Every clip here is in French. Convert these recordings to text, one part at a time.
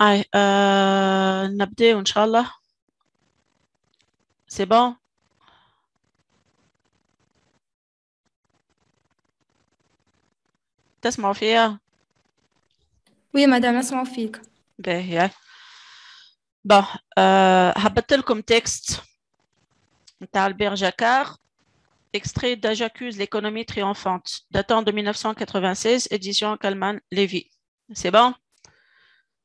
نبدأ إن شاء الله. C'est bon? تسمعوا فيها؟ Oui, madame, اسمعوا فيك. باهي. bon هبت لكم تكست نتاع Albert Jacquard, extrait de J'accuse l'économie triomphante, datant de 1996, édition Kalman Levy. C'est bon?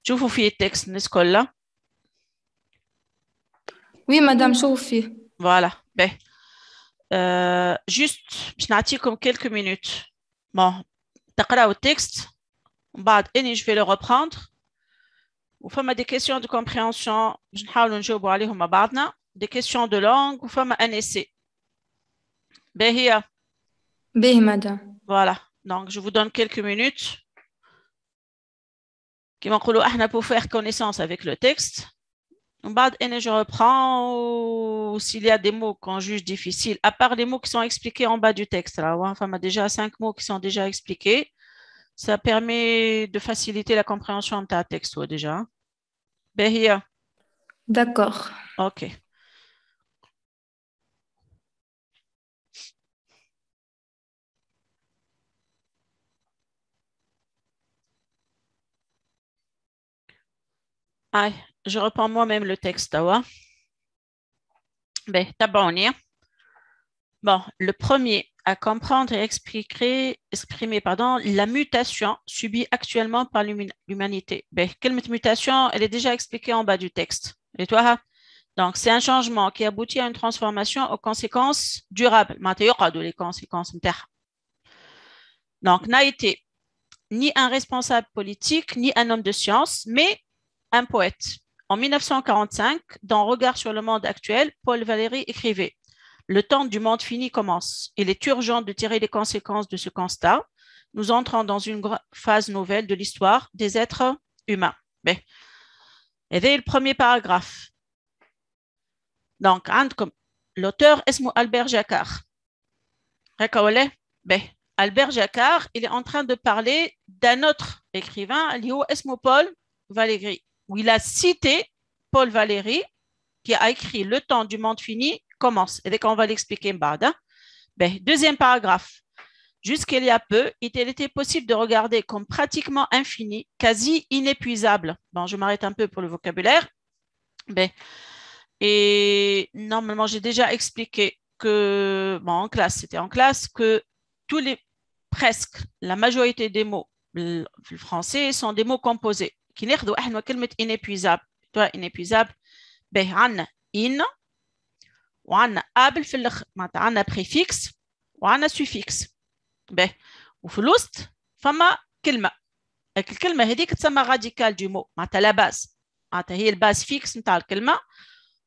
شوفوا فيه التكست الناس كلها. Oui, madame, شوفوا فيه. Voilà. Ben, juste باش نعطيكم quelques minutes. Bon, تقراو التكست ومن بعد اني je vais le reprendre. وفما des questions de compréhension باش نحاولوا نجاوبوا عليهم مع بعضنا. Des questions de langue وفما un essai. باهي. باهي madame. Voilà. Donc je vous donne quelques minutes. كيما نقولوا احنا pour faire connaissance avec le texte. En bas, je reprends s'il y a des mots qu'on juge difficiles, à part les mots qui sont expliqués en bas du texte. Là, enfin, on a déjà 5 mots qui sont déjà expliqués. Ça permet de faciliter la compréhension de ta texte déjà. Behia. D'accord. OK. Ah, je reprends moi-même le texte. Ben, bon, le premier, à comprendre et exprimer la mutation subie actuellement par l'humanité. Ben, quelle mutation? Elle est déjà expliquée en bas du texte. Et toi? Donc, c'est un changement qui aboutit à une transformation aux conséquences durables. Les conséquences. Donc, n'a été ni un responsable politique, ni un homme de science, mais un poète. En 1945, dans Regard sur le monde actuel, Paul Valéry écrivait « Le temps du monde fini commence. Il est urgent de tirer les conséquences de ce constat. Nous entrons dans une phase nouvelle de l'histoire des êtres humains. » Et le premier paragraphe. Donc, l'auteur est Albert Jacquard. Albert Jacquard, il est en train de parler d'un autre écrivain, Paul Valéry, où il a cité Paul Valéry, qui a écrit « Le temps du monde fini commence ». Et on va l'expliquer. Deuxième paragraphe. Jusqu'il y a peu, il était possible de regarder comme pratiquement infini, quasi inépuisable. Bon, je m'arrête un peu pour le vocabulaire. Et normalement, j'ai déjà expliqué que, bon, en classe, c'était en classe, que presque la majorité des mots français sont des mots composés. Qui n'est inépuisable. Toi, inépuisable. عندنا in وعندنا قبل في الاخر معناتها عندنا préfixe وعندنا suffix. وفي الوسط فما كلمه. الكلمه هذيك تسمى راديكال دو مو معناتها لا باز. معناتها هي الباز فيكس نتاع الكلمه.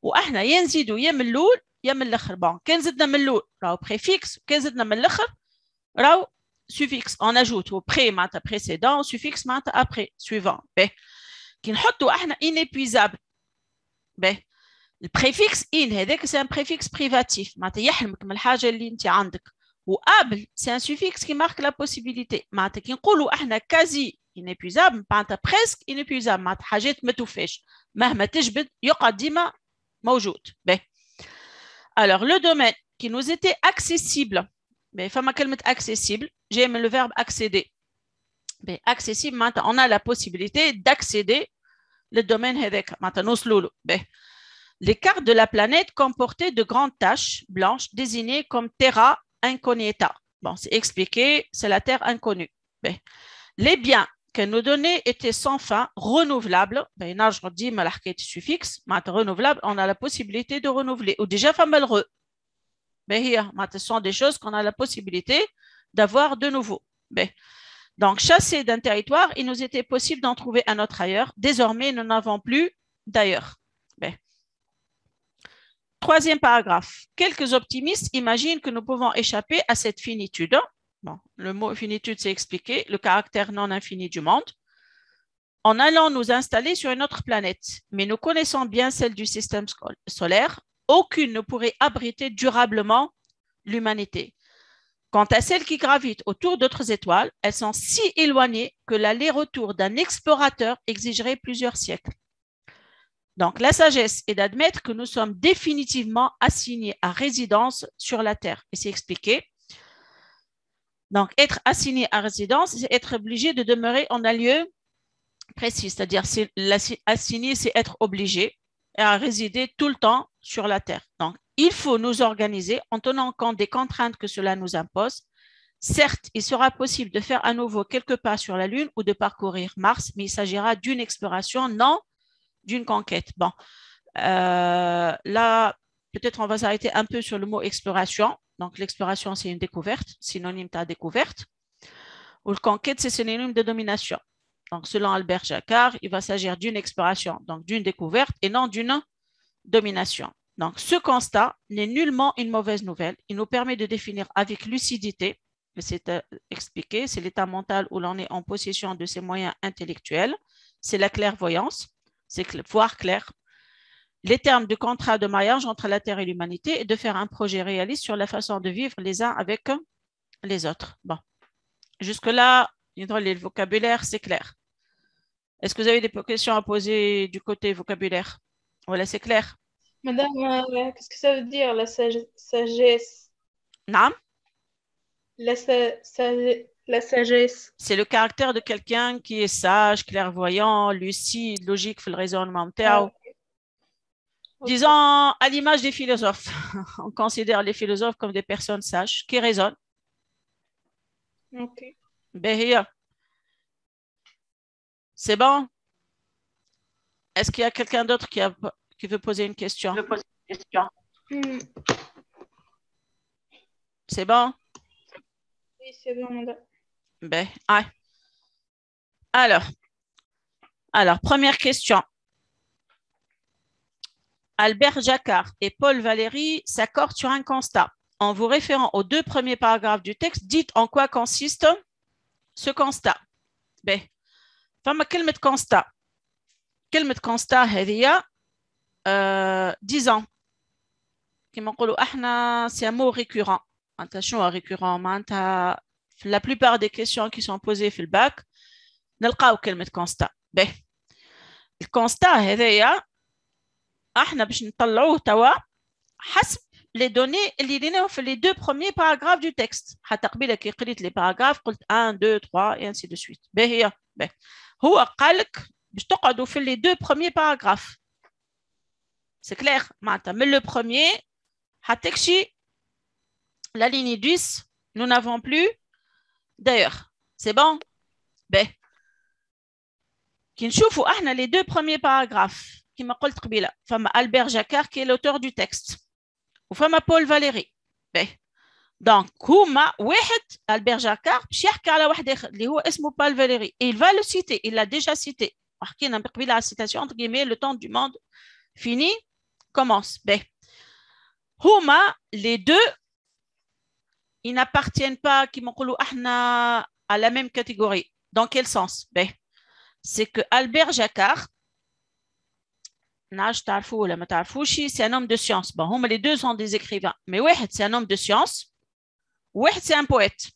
واحنا يا نزيدوا يا من الاول يا من الاخر. بون كان زدنا من الاول راهو بريفيكس وكان زدنا من الاخر راهو suffix. On ajoute au pré معناتها précédent, suffix معناتها après suivant. كي نحطوا احنا inépuisable. Le préfixe in هذاك c'est un préfixe privatif معناتها يحرمك من الحاجه اللي انت عندك. وقبل c'est un suffixe qui marque la possibilité. معناتها كي نقولوا احنا quasi inépuisable معناتها presque inépuisable معناتها حاجات ما توفاش مهما تجبد يقعد ديما موجود. Alors le domaine qui nous était accessible. فما كلمه accessible j'ai mis le verbe accéder. Accessible معناتها on a la possibilité d'accéder le domaine هذاك معناتها نوصلوا له. Les cartes de la planète comportaient de grandes taches blanches désignées comme terra incognita. Bon, c'est expliqué, c'est la terre inconnue. Les biens qu'elle nous donnait étaient sans fin, renouvelables. Je dis, mais l'archétype suffixe, renouvelable, on a la possibilité de renouveler. Ou déjà, famalreux. Ce sont des choses qu'on a la possibilité d'avoir de nouveau. Donc, chassés d'un territoire, il nous était possible d'en trouver un autre ailleurs. Désormais, nous n'avons plus d'ailleurs. Troisième paragraphe. Quelques optimistes imaginent que nous pouvons échapper à cette finitude. Bon, le mot finitude, c'est expliqué, le caractère non infini du monde, en allant nous installer sur une autre planète. Mais nous connaissons bien celle du système solaire. Aucune ne pourrait abriter durablement l'humanité. Quant à celles qui gravitent autour d'autres étoiles, elles sont si éloignées que l'aller-retour d'un explorateur exigerait plusieurs siècles. Donc, la sagesse est d'admettre que nous sommes définitivement assignés à résidence sur la Terre. Et c'est expliqué. Donc, être assigné à résidence, c'est être obligé de demeurer en un lieu précis. C'est-à-dire, assigné, c'est être obligé à résider tout le temps sur la Terre. Donc, il faut nous organiser en tenant compte des contraintes que cela nous impose. Certes, il sera possible de faire à nouveau quelques pas sur la Lune ou de parcourir Mars, mais il s'agira d'une exploration, non d'une conquête. Bon, là, peut-être on va s'arrêter un peu sur le mot exploration. Donc, l'exploration, c'est une découverte, synonyme de découverte. Ou le conquête, c'est synonyme de domination. Donc, selon Albert Jacquard, il va s'agir d'une exploration, donc d'une découverte et non d'une domination. Donc, ce constat n'est nullement une mauvaise nouvelle. Il nous permet de définir avec lucidité, c'est expliqué, c'est l'état mental où l'on est en possession de ses moyens intellectuels, c'est la clairvoyance, c'est voir clair, les termes du contrat de mariage entre la Terre et l'humanité et de faire un projet réaliste sur la façon de vivre les uns avec les autres. Bon, jusque-là, le vocabulaire, c'est clair. Est-ce que vous avez des questions à poser du côté vocabulaire? Voilà, c'est clair. Madame, qu'est-ce que ça veut dire la sagesse? Non. La sagesse. C'est le caractère de quelqu'un qui est sage, clairvoyant, lucide, logique, fait le raisonnement. Disons, à l'image des philosophes, on considère les philosophes comme des personnes sages qui raisonnent. Ok. C'est bon? Est-ce qu'il y a quelqu'un d'autre qui veut poser une question? C'est bon? Oui, c'est bon, madame. Alors, première question. Albert Jacquard et Paul Valéry s'accordent sur un constat. En vous référant aux deux premiers paragraphes du texte, dites en quoi consiste ce constat. فما كلمة constat. كلمة constat هذه disons كما نقولوا احنا c'est un mot récurrent. معناتها شنو récurrent؟ معناتها la plupart des questions qui sont posées في الباك نلقاو كلمة constat. الكونستا هذايا احنا باش نطلعوه توا حسب les données اللي ليناهم في les deux premiers paragraphes du texte. حتى قبيله كي قريت les paragraphes قلت 1 2 3 et ainsi de suite. باهي هو قال لك باش تقعدوا في les deux premiers paragraphes. C'est clair. معناتها من le premier حتى كشي la ligne 10 nous n'avons plus d'ailleurs. C'est bon. كي نشوفوا احنا les deux premiers paragraphes كما قلت قبيله فما Albert Jacquard qui est l'auteur du texte وفما Paul Valéry. Donc هما واحد Albert Jacquard باش يحكي على واحد اخر اللي هو اسمه Paul Valéry et il va le citer, il l'a déjà cité. وحكينا قبيله على citation entre guillemets le temps du monde fini commence. هما les deux ils n'appartiennent pas كما نقولوا احنا à la même catégorie. Dans quel sens? C'est que Albert Jacquard, c'est un homme de science. Bon, les deux sont des écrivains. Mais Wahed, c'est un homme de science. Wahed, c'est un poète.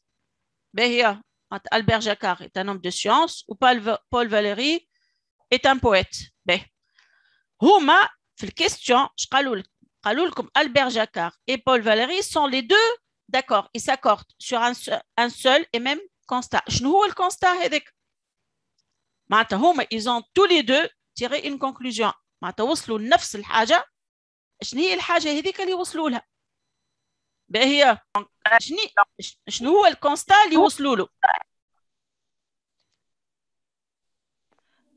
Albert Jacquard est un homme de science ou Paul Valéry est un poète. Huma, في question, Albert Jacquard et Paul Valéry sont les deux d'accord. Ils s'accordent sur un seul et même constat. شنو هو الكونستا هذاك؟ معناتها هما ils ont tous les deux tiré une conclusion. معناتها وصلوا لنفس الحاجه. شنو هي الحاجه هذيك اللي وصلوا لها؟ باهي شنو هو الكونستا اللي وصلوا له؟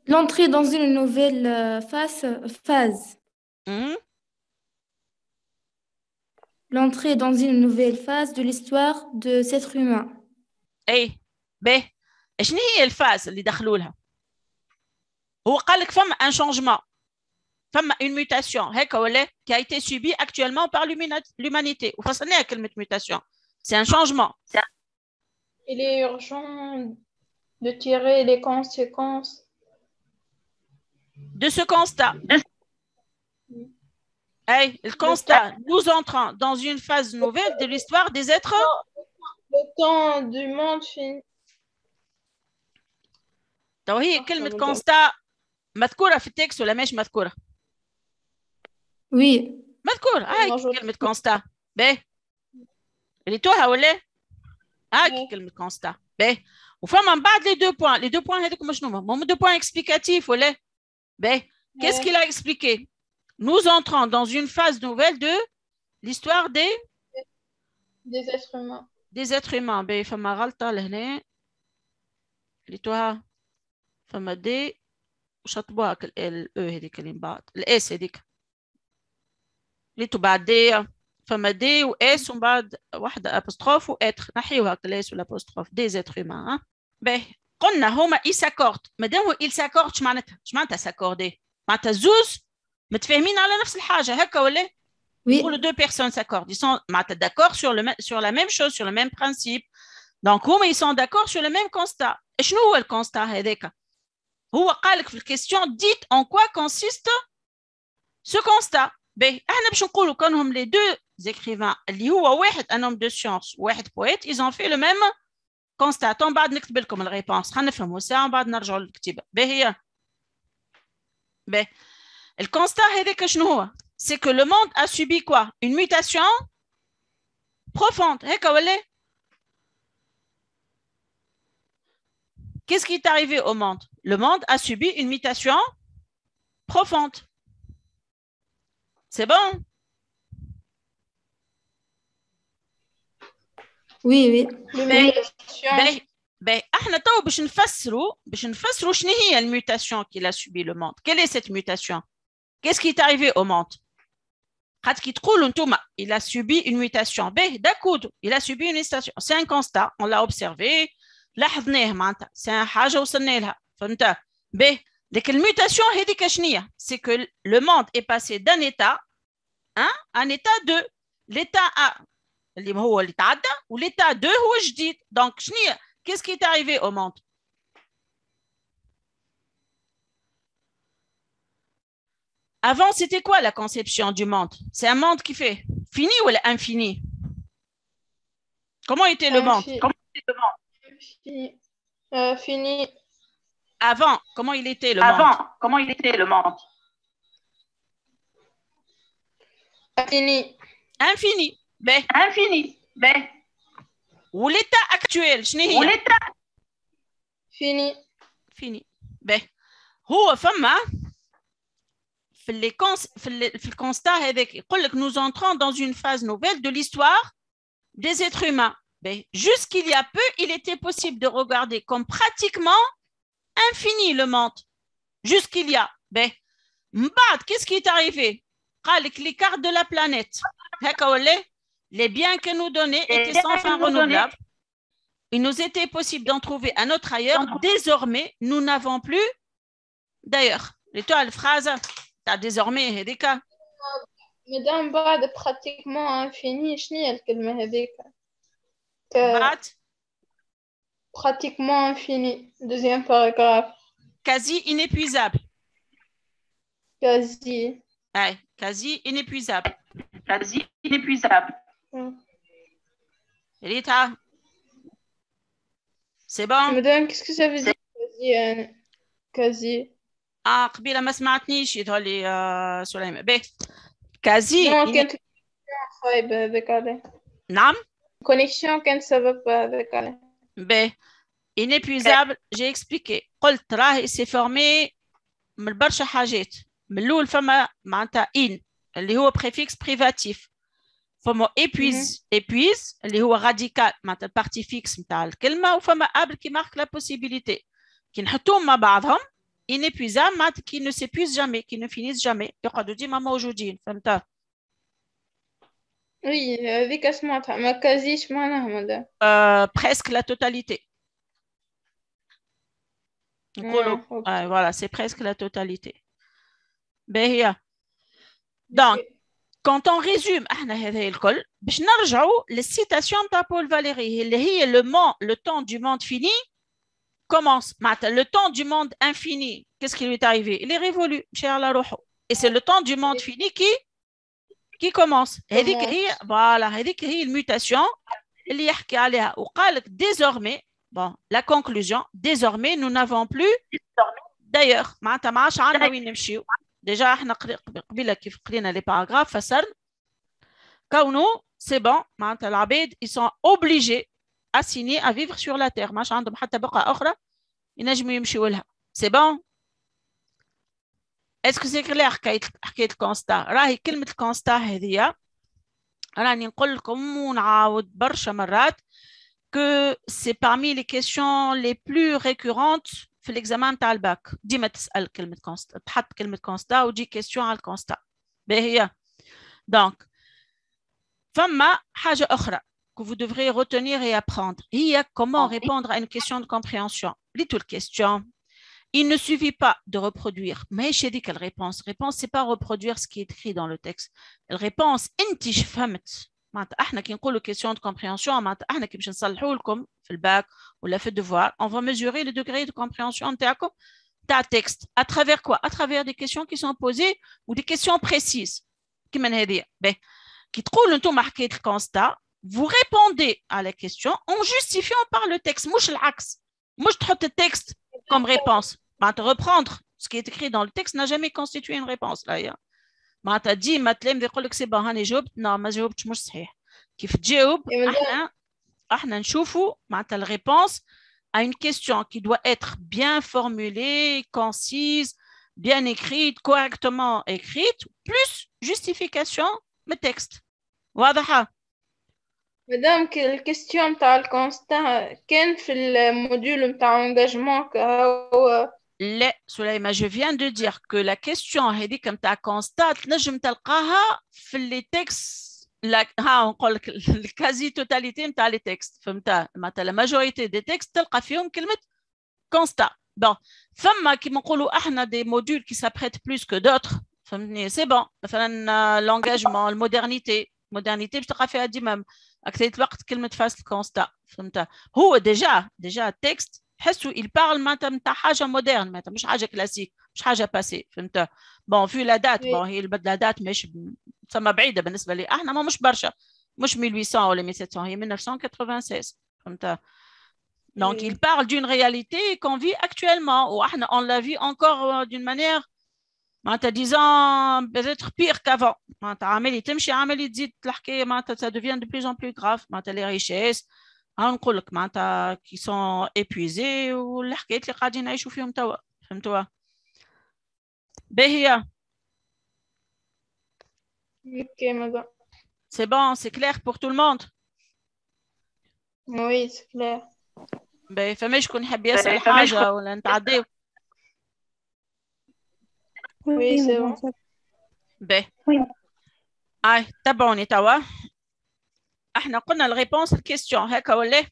L'entrée dans une nouvelle phase. L'entrée dans une nouvelle phase de l'histoire de cet être humain. شنو هي الفاز اللي دخلوا لها؟ هو قال لك فما un changement. فما une mutation هيك ولا qui a été subie actuellement par l'humanité. وفصلناها كلمة mutation. C'est un changement. Il est urgent de tirer les conséquences de ce constat. Le constat, nous entrons dans une phase nouvelle de l'histoire des êtres. Le temps du monde fini. تو هي كلمة constat مذكورة في التكست ولا مش مذكورة؟ Oui. مذكورة. هاي كلمة constat. باهي. قريتوها ولا؟ هاي كلمة constat. باهي. وفما من بعد les deux points هذوك شنو هما؟ deux points explicatifs ولا؟ باهي. Qu'est-ce qu'il a expliqué? Nous entrons dans une phase nouvelle de l'histoire des êtres humains. Des êtres humains. باهي فما غلطة لهنا. قريتوها؟ فما دي وشطبوها ال هذيك اللي من بعد الاس هذيك قريتو بعد دي فما دي واس ومن بعد واحدة ابوستروف واتر نحيوها الاس والابوستروف دي زيتر هومان. باهي قلنا هما اي ساكورد مادام هو اي ساكورد معناتها ساكوردي معناتها زوز متفاهمين على نفس الحاجة هكا ولا؟ نقولوا دو بيرسون ساكورد ils sont معناتها d'accord sur la même chose sur le même principe donc هما ils sont d'accord sur le même constat. شنو هو الكونستا هذاك؟ هو قالك في الكيستيون dites en quoi consiste ce constat. باهي احنا باش نقولوا كانهم لي دو écrivains اللي هو واحد ان homme de science وواحد بويت ils ont fait le même constat. من بعد نكتب لكم الريبونس خلينا نفهموا ساعه ومن بعد نرجعوا للكتيبه. باهي باهي الكونستا هذاك شنو هو؟ c'est que le monde a subi quoi? Une mutation profonde. هكا ولا؟ Qu'est-ce qui est arrivé au monde? Le monde a subi une mutation profonde. C'est bon? Oui, oui. Ben, احنا تو باش نفسروا شنو هي الموتاسيون qu'il a subi le monde. Quelle est cette mutation? Qu'est-ce qui est arrivé au monde? خاطر كي تقولوا نتوما il a subi une mutation. Ben, d'accord, il a subi une mutation. C'est un constat, on l'a observé. لاحظناه معناتها سي حاجه وصلنا لها فهمت به لكن الميوتاسيون هذيك شنية سي كو لو موند اي باسي دان ايتا ان ايتا دو ليتا ا اللي هو اللي تعدى وليتا دو هو جديد دونك شنية كيس كي تاريفي او موند avant c'était quoi la conception du monde? C'est un monde qui fait fini ou infini? Comment était le monde? Fini. Avant, comment il était le monde? Comment il était le monde? Infini. Infini. Ben. Infini. Ben. Ou l'état actuel, Ou l'état. Fini. Fini. Ben. هو فما في le constat avec يقول لك nous entrons dans une phase nouvelle de l'histoire des êtres humains. Ben, jusqu'il y a peu, il était possible de regarder comme pratiquement infini le monde. Jusqu'il y a. Ben, m'bad, qu'est-ce qui est arrivé? Les cartes de la planète. Les biens que nous donnaient étaient sans fin renouvelables. Il nous était possible d'en trouver un autre ailleurs. Désormais, nous n'avons plus. D'ailleurs, l'étoile phrase, tu as désormais des cas. Madame Bad, pratiquement infini, je n'ai pas pratiquement infini. Deuxième paragraphe. Quasi inépuisable. Quasi. Ouais, quasi inépuisable. Quasi inépuisable. Rita, c'est bon? Madame, qu'est-ce que ça veut dire quasi? Quasi. قبيلة ما سمعتنيش يظهر لي سليمان. باهي quasi. Non, كانت خايبة هذاك عليه. نعم. Connexion كانت سبب هذاك عليه. باهي inépuisable j'ai expliqué قلت راهي سي فورمي من برشا حاجات. من الأول فما معناتها in اللي هو préfixe privatif. فما épuise اللي هو radical معناتها البارتي فيكس نتاع الكلمة وفما قبل qui marque la possibilité. كي نحطوهم مع بعضهم inépuisable معناتها qui ne s'épuise jamais qui ne finissent jamais يقعدوا ديما موجودين فهمتها؟ Oui, هذيك سمعتها ما كازيش معناها ماذا؟ presque la totalité. Voilà, c'est presque la totalité. باهي. Donc, quand on résume احنا هذا الكل باش نرجعوا للسيتاسيون تاع بول فاليري اللي هي le temps du monde fini commence. Le temps du monde infini, qu'est-ce qui lui est arrivé? Il est révolu, cher la roho. Et c'est le temps du monde fini qui commence. Voilà, هذيك هي الموتاسيون اللي يحكي عليها وقالك désormais bon la conclusion désormais nous n'avons plus d'ailleurs معناتها ما عادش عندنا وين نمشيو ديجا احنا قبيله كيف قرينا لي باراغراف فسرنا كونه سي بون معناتها العباد ils sont obligés à signer à vivre sur la terre ماش عندهم حتى بقعه اخرى ينجموا يمشيوا لها سي بون اسكو سي كلير حكايه الكونستا راهي كلمه الكونستا هذه راني نقول لكم ونعاود برشا مرات que c'est parmi les questions les plus récurrentes في l'examen تاع الباك ديما تسأل كلمة كونستا تحط كلمة كونستا وتجي كيستيون على الكونستا باهية دونك فما حاجة أخرى que vous devrez retenir et apprendre هي comment répondre à une question de compréhension ليتو الكيستيون il ne suffit pas de reproduire ماهيش هذيك الريبونس réponse c'est pas reproduire ce qui est écrit dans le texte الريبونس انت فهمت معناتها احنا كي نقولوا question de compréhension معناتها احنا كي باش نصلحوا لكم في الباك ولا في الديفوار on va mesurer le degré de compréhension نتاعكم تاع texte à travers quoi à travers des questions qui sont posées ou des questions précises كيما هذه باهي كي تقولوا انتم حكايه الكونستا vous répondez à la question en justifiant par le texte مش العكس مش تحط التكست comme réponse معناتها reprendre ce qui est écrit dans le texte n'a jamais constitué une réponse là معناتها ديما تلامذ يقول لك سي بون هاني جاوبت ما جاوبتش مش صحيح كيف تجاوب احنا نشوفوا معناتها الريبونس à une question qui doit être bien formulée, concise, bien écrite, correctement écrite, plus justification de texte. واضحة؟ مدام الكيستيون تاع الكونستا كان في الموديول نتاع انجاجمون هو لا سليمة je viens de dire que la question هذيك نتاع كونستا تنجم تلقاها في لي تكست ها نقول لك الكازي توتاليتي نتاع لي تكست فهمتها معناتها لا ماجوريتي دي تكست تلقى فيهم كلمة كونستا بون فما كيما نقولوا احنا دي موديول كي سابريت بلوس كو دوتر فهمتني سي بون مثلا لونجاجمون المودرنيتي باش تلقى فيها ديما أكثر الوقت كلمة فاس الكونستا فهمتها هو ديجا التكست حسوا il parle معناتها نتاع حاجة مودرن معناتها مش حاجة كلاسيك مش حاجة باسي فهمتها بون في لا دات بون هي البدلة دات مش تسمى بعيدة بالنسبة لي احنا ما مش برشا مش 1800 ولا 1700 هي 1996 فهمتها donc il parle d'une réalité qu'on vit actuellement ou احنا on la vit encore d'une manière معناتها disons peut-être pire qu'avant معناتها عملي تمشي عملي تزيد الحكايه معناتها ça devient de plus en plus grave معناتها les richesses نقول لك معناتها qui sont épuisés والحكايات اللي قاعدين نعيشوا فيهم توا فهمتوها باهيه اوكي مدام c'est bon c'est clair pour tout le monde oui c'est clair باهي فما شكون يحب يسأل حاجه ولا نتعداو oui c'est bon باهي تبعوني توا احنا قلنا الريبونس الكيستيون هكا ولا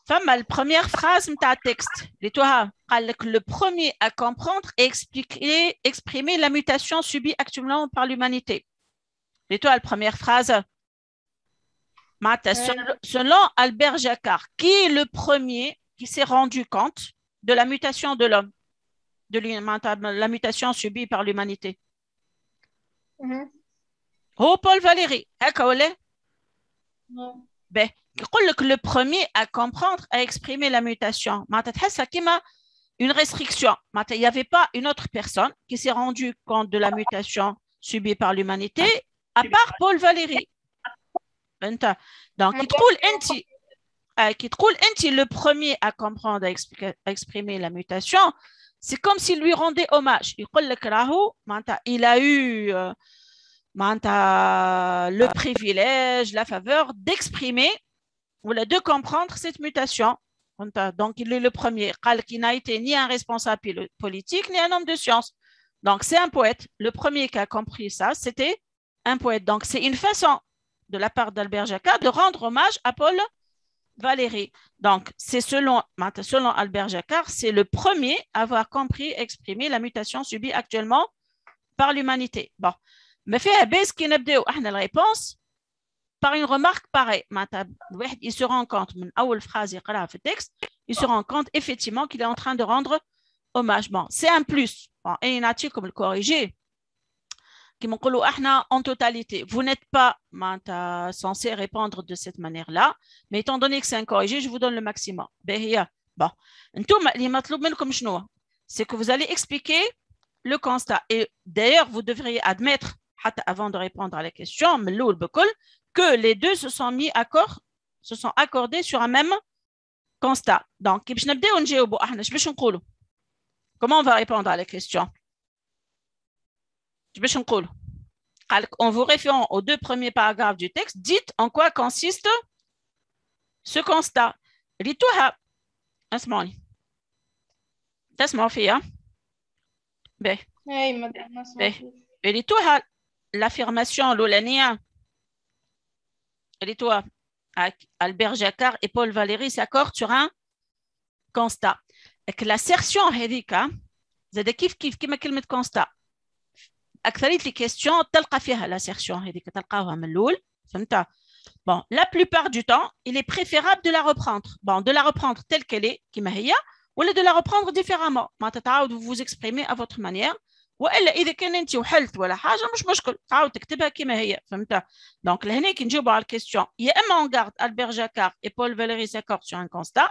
فما البروميير فراز نتاع التكست اللي توها قال لك le premier à comprendre et exprimer la mutation subie actuellement par l'humanité اللي توها البروميير فراز معناتها selon Albert Jacquard qui est le premier qui s'est rendu compte de la mutation de l'homme de la mutation subie par l'humanité هو بول فاليري هكا ولا باهي يقول لك le premier à comprendre à exprimer la mutation معناتها تحسها كيما une restriction معناتها il n'y avait pas une autre personne qui s'est rendu compte de la mutation subie par l'humanité à part Paul Valéry فهمت donc كي تقول انت le premier à comprendre à exprimer la mutation c'est comme s'il lui rendait hommage يقول لك راهو معناتها il a eu le privilège, la faveur d'exprimer ou de comprendre cette mutation. Donc, il est le premier. Qui n'a été ni un responsable politique, ni un homme de science. Donc, c'est un poète. Le premier qui a compris ça, c'était un poète. Donc, c'est une façon de la part d'Albert Jacquard de rendre hommage à Paul Valéry. Donc, c'est selon Albert Jacquard, c'est le premier à avoir compris et exprimé la mutation subie actuellement par l'humanité. Bon. Mais fait base qui نبداو احنا الريبونس par une remarque pareille معناتها الواحد il se rend compte من اول phrase يقراها في التكست il se rend compte effectivement qu'il est en train de rendre hommage bon c'est un plus bon et نعطيكم الكوريجي qui m'ont dit en totalité. Vous n'êtes pas censé répondre de cette manière-là, mais étant donné que c'est un corrigé, je vous donne le maximum. Bon, c'est que vous allez expliquer le constat. Et d'ailleurs, vous devriez admettre, avant de répondre à la question, que les deux se sont mis d'accord, se sont accordés sur un même constat. Donc, comment on va répondre à la question? En vous référant aux deux premiers paragraphes du texte, dites en quoi consiste ce constat. L'affirmation l'olania. Albert Jacquard et Paul Valéry s'accordent sur un constat. Et que l'assertion هذيك زاد كيف كما كلمة constat. أكثرية les questions تلقى فيها l'assertion هذيك تلقاوها من الأول فهمت. Bon, la plupart du temps, il est préférable de la reprendre. Bon, de la reprendre telle qu'elle est, كما هي, ou de la reprendre différemment. ما تتعاودوا vous exprimer à votre manière. والا اذا كان انت وحلت ولا حاجه مش مشكل تعاود تكتبها كما هي فهمت. دونك لهنا كي نجاوبوا على الكيستيون يا اما اون غارد البير جاكار اي بول فاليري ساكورد سور ان كونستا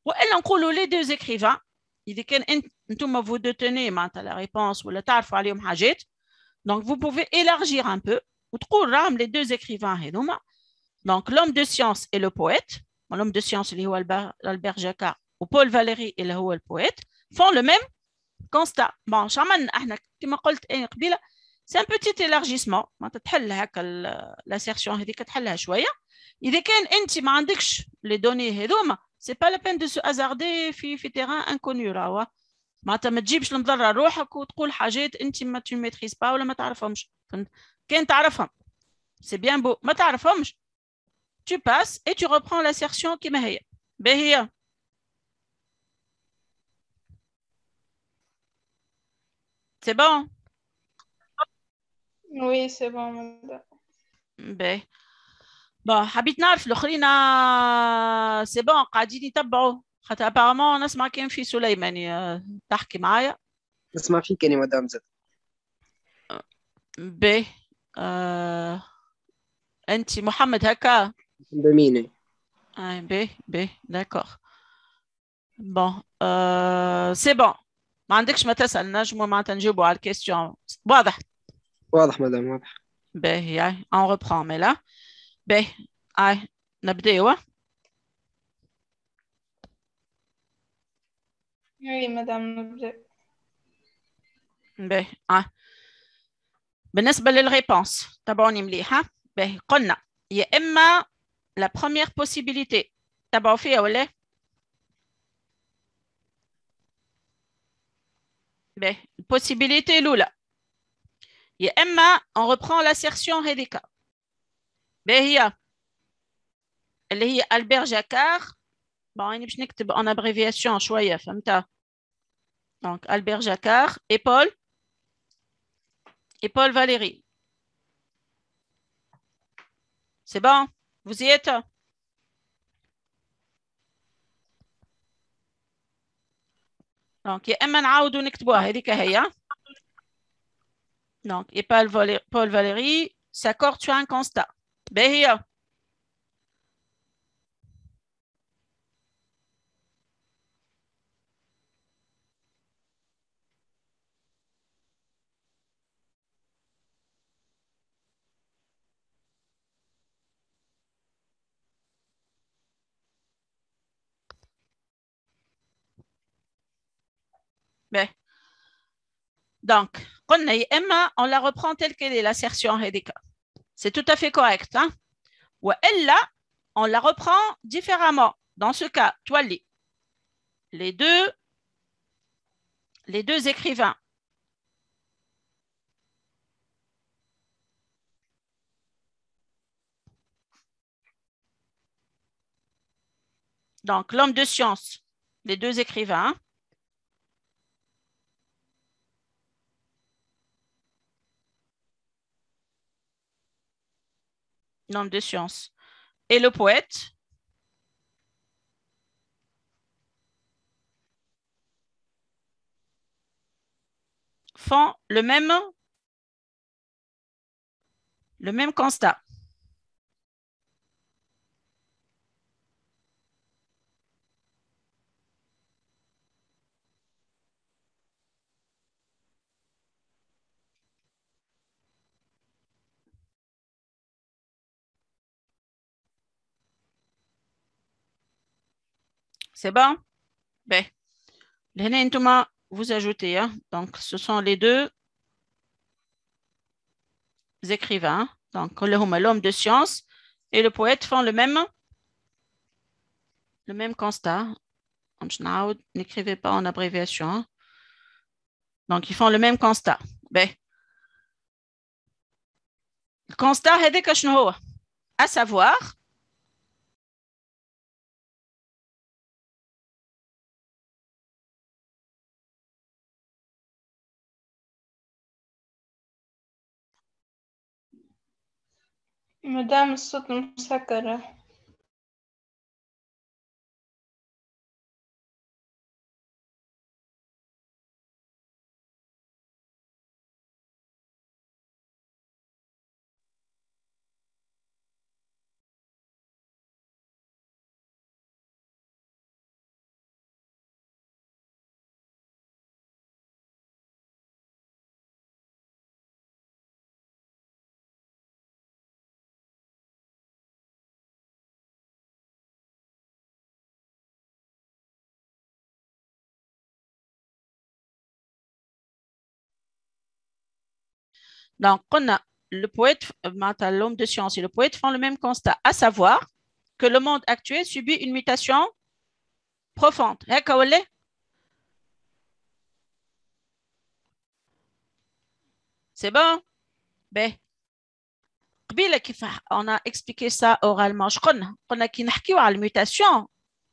والا نقولوا لي دو écrivains اذا كان انتم vous détenez معناتها لا ريبونس ولا تعرفوا عليهم حاجات دونك vous pouvez élargir un peu وتقول راهم les deux écrivains هذوما. Donc l'homme de science et le poète, l'homme de science اللي هو البير جاكار وبول فاليري اللي هو البوète font le même constat. Bon, شعملنا احنا كما قلت انا قبيله c'est un petit élargissement ما تحل هكا l'assertion هذيك تحلها شويه. اذا كان انت ما عندكش les données هذوما c'est pas la peine de se hasarder في terrain inconnu راهو معناتها ما تجيبش لمضرر روحك وتقول حاجات انت ما tu maîtrises pas ولا ما تعرفهمش. كان تعرفهم c'est bien beau ما تعرفهمش tu passes et tu reprends l'assertion كما هي. باهيه. C'est bon? Oui, c'est bon, madame. Ben. Bon, حبيت نعرف الآخرين سي بون قاعدين يتبعوا خاطر ابارامون نسمع كان في سليماني تحكي معايا. نسمع فيك أنا مدام زاد. باهي أنت محمد هكا؟ بمينة. باهي داكوغ. بون سي بون ما عندكش ما تسأل نجموا معناتها نجاوبوا على الكيستيون. واضح؟ واضح مدام واضح. باهي هاي on reprend mais là. باهي هاي نبداو. Oui, madame, نبدأ. باهي بالنسبة للريبونس تابعوني مليحة. باهي قلنا يا إما la première possibilité تابعوا فيها ولا؟ باهي possibilité الأولى يا إما on reprend l'assertion هذيك باهي اللي هي ألبير جاكار. bon أنا باش نكتب en abréviation شوية فهمتها. donc Albert Jacquard et Paul Valéry. C'est bon? Vous y êtes? donc يا إما نعاودوا نكتبوها هذيك هي. donc et Paul Valéry s'accorde sur un constat. باهي. Ben. Donc, on la reprend telle qu'elle est, l'assertion hédika. C'est tout à fait correct. Hein? Ou elle là, on la reprend différemment. Dans ce cas, toi, les deux écrivains. Donc, l'homme de science, les deux écrivains. L'homme de science et le poète font le même le même constat. C'est bon? Ben, vous ajoutez, hein? Donc ce sont les deux écrivains. Donc l'homme de science et le poète font le même constat. N'écrivez pas en abréviation. Hein? Donc ils font le même constat. Ben, le constat est à savoir مدام الصوت مسكرة. donc, le poète, l'homme de science et le poète font le même constat, à savoir que le monde actuel subit une mutation profonde. C'est bon? Ben, on a expliqué ça oralement. On a la mutation,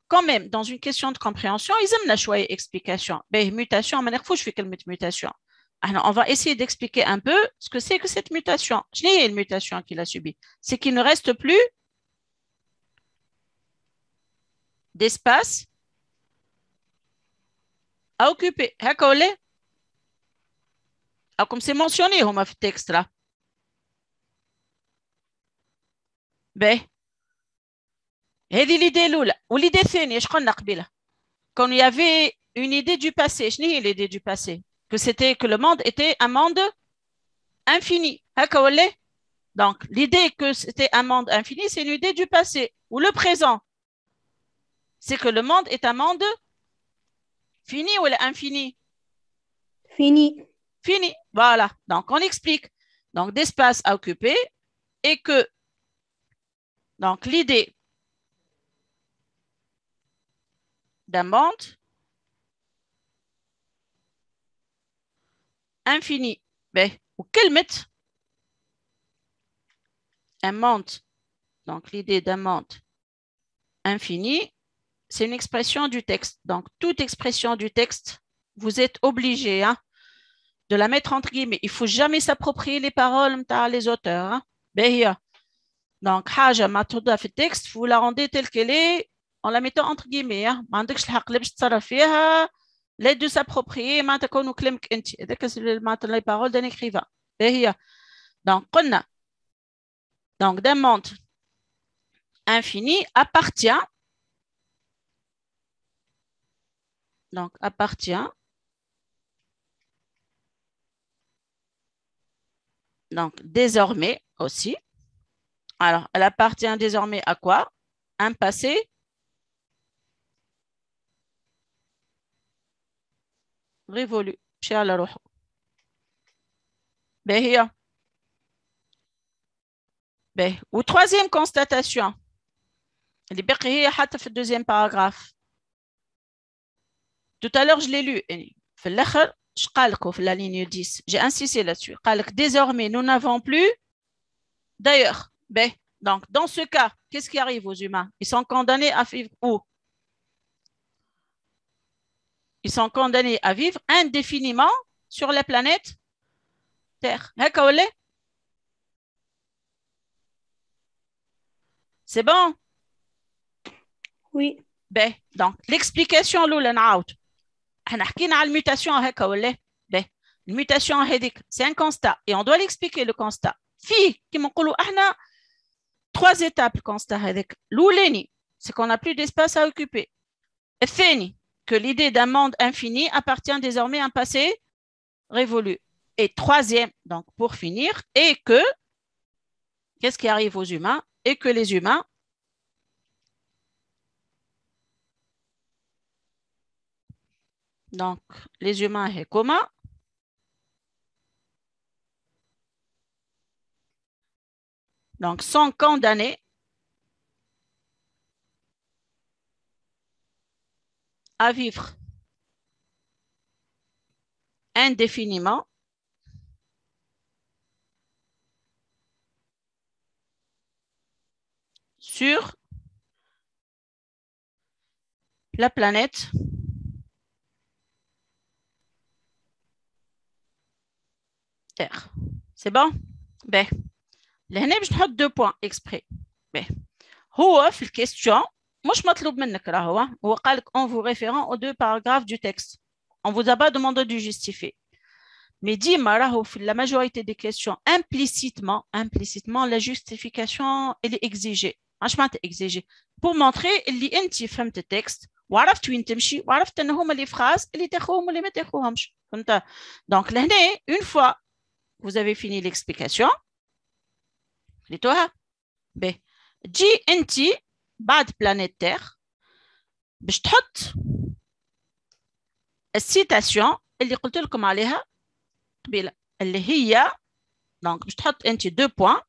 quand même, dans une question de compréhension, ils aiment la choix explication. Ben, mutation, mutation. Alors, on va essayer d'expliquer un peu ce que c'est que cette mutation. Je n'ai une mutation qu'il a subie. C'est qu'il ne reste plus d'espace à occuper. Comme c'est mentionné dans le texte là. Ben, l'idée l'oula. Ou l'idée ثانية, je connais quand il y avait une idée du passé. Je n'ai l'idée du passé. Que le monde était un monde infini. Donc, l'idée que c'était un monde infini, c'est une idée du passé. Ou le présent, c'est que le monde est un monde fini ou infini? Fini. Fini, voilà. Donc, on explique. Donc, d'espace à occuper et que, donc, l'idée d'un monde infini. Ben, ou quel mythe? Un monde. Donc, l'idée d'un monde infini, c'est une expression du texte. Donc, toute expression du texte, vous êtes obligé de la mettre entre guillemets. Il ne faut jamais s'approprier les paroles des auteurs. Hein. Donc, haja matouda في texte, vous la rendez telle qu'elle est en la mettant entre guillemets. Hein. ما عندكش الحق لا باش تتصرف فيها لا de s'approprier ما تكون كلامك انت. هذاك les paroles d'un écrivain. Donc, قلنا donc d'un monde infini appartient donc désormais aussi. Alors, elle appartient désormais à quoi? Un passé révolu. Ou troisième constatation. اللي باقي هي حتى في deuxième paragraphe. Tout à l'heure, je l'ai lu. في الآخر je قال لكم في la ligne 10. J'ai insisté là-dessus. قال لك désormais, nous n'avons plus d'ailleurs. Donc, dans ce cas, qu'est-ce qui arrive aux humains? Ils sont condamnés à vivre où? Ils sont condamnés à vivre indéfiniment sur la planète Terre. C'est bon? Oui. Donc, l'explication, on a حكينا على الميوتاسيون هكا ولا؟ الميوtation, c'est un constat et on doit l'expliquer le constat. فيه كما نقولوا احنا 3 étapes الكونستا هذاك. الاولاني c'est qu'on n'a plus d'espace à occuper. الثاني que l'idée d'un monde infini appartient désormais à un passé révolu. Et troisième, donc pour finir, et que qu'est-ce qui arrive aux humains? Et que les humains donc les humains et comment donc sont condamnés à vivre indéfiniment sur la planète Terre. C'est bon? Ben, لهنا باش نحط 2 points exprès. Ben, هو في الكيستيون مش مطلوب منك هو قال لك en vous référant aux 2 paragraphes du texte. On vous a pas demandé de justifier. Mais ديما راهو في la majorité des questions implicitement la justification elle est exigée. اش معناتها exigée؟ pour montrer اللي انت فهمت التكست وعرفت وين تمشي وعرفت ان هما لي فراز اللي تاخوهم واللي ما تاخوهمش. فهمت؟ دونك لهنا une fois vous avez fini l'explication قريتوها باهي تجي انت بعد بلانيت تير باش تحط السيتاسيون اللي قلت لكم عليها قبيله اللي هي دونك باش تحط انت 2 بوين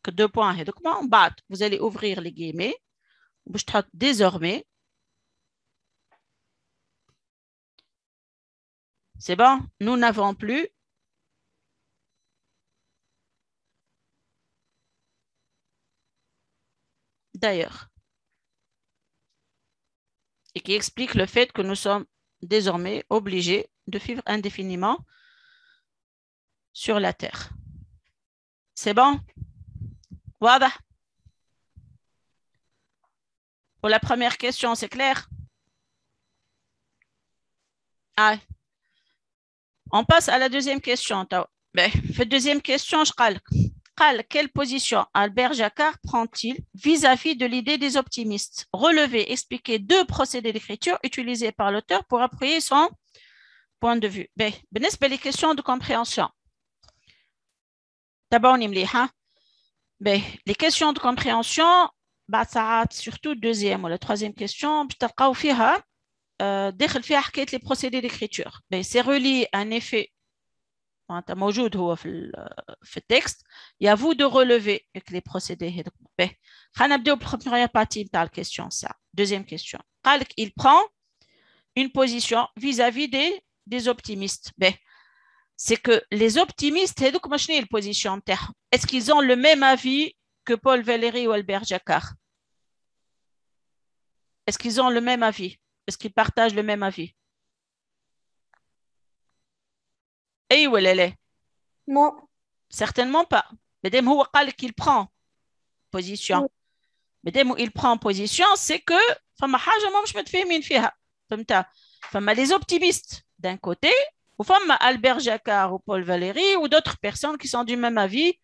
que 2 points هذوك من بعد vous allez ouvrir les guillemets باش تحط désormais. C'est bon, nous n'avons plus d'ailleurs. Et qui explique le fait que nous sommes désormais obligés de vivre indéfiniment sur la Terre. C'est bon? Voilà. Pour la première question, c'est clair? Ah. On passe à la deuxième question. Ben, la deuxième question, je parle. Quelle position Albert Jacquard prend-il vis-à-vis de l'idée des optimistes? Relever, expliquer 2 procédés d'écriture utilisés par l'auteur pour appuyer son point de vue. Ben, les questions de compréhension. D'abord, les questions de compréhension, surtout deuxième ou la troisième question, داخل فيها حكايه لي procédés d'écriture. C'est relié à un effet معناتها موجود هو في التكست. Il y a vous de relever avec les procédés هذوك. خلينا نبداو بالبروميير بارتي نتاع الكيستيون سا. Deuxième question. قال لك il prend une position vis-à-vis des optimistes. C'est que les optimistes هذوك ما شنو هي البوزيسيون نتاعهم؟ Est-ce qu'ils ont le même avis que Paul Valéry ou Albert Jacquard? Est-ce qu'ils ont le même avis? Est-ce qu'ils partagent le même avis? Eh ou elle est? Non. Certainement pas. Madame هو قال لك il prend position. Madame il prend position, c'est que فما حاجة ما مش متفاهمين فيها. فهمت؟ فما les optimistes d'un côté ou فما Albert Jacquard ou Paul Valéry ou d'autres personnes qui sont du même avis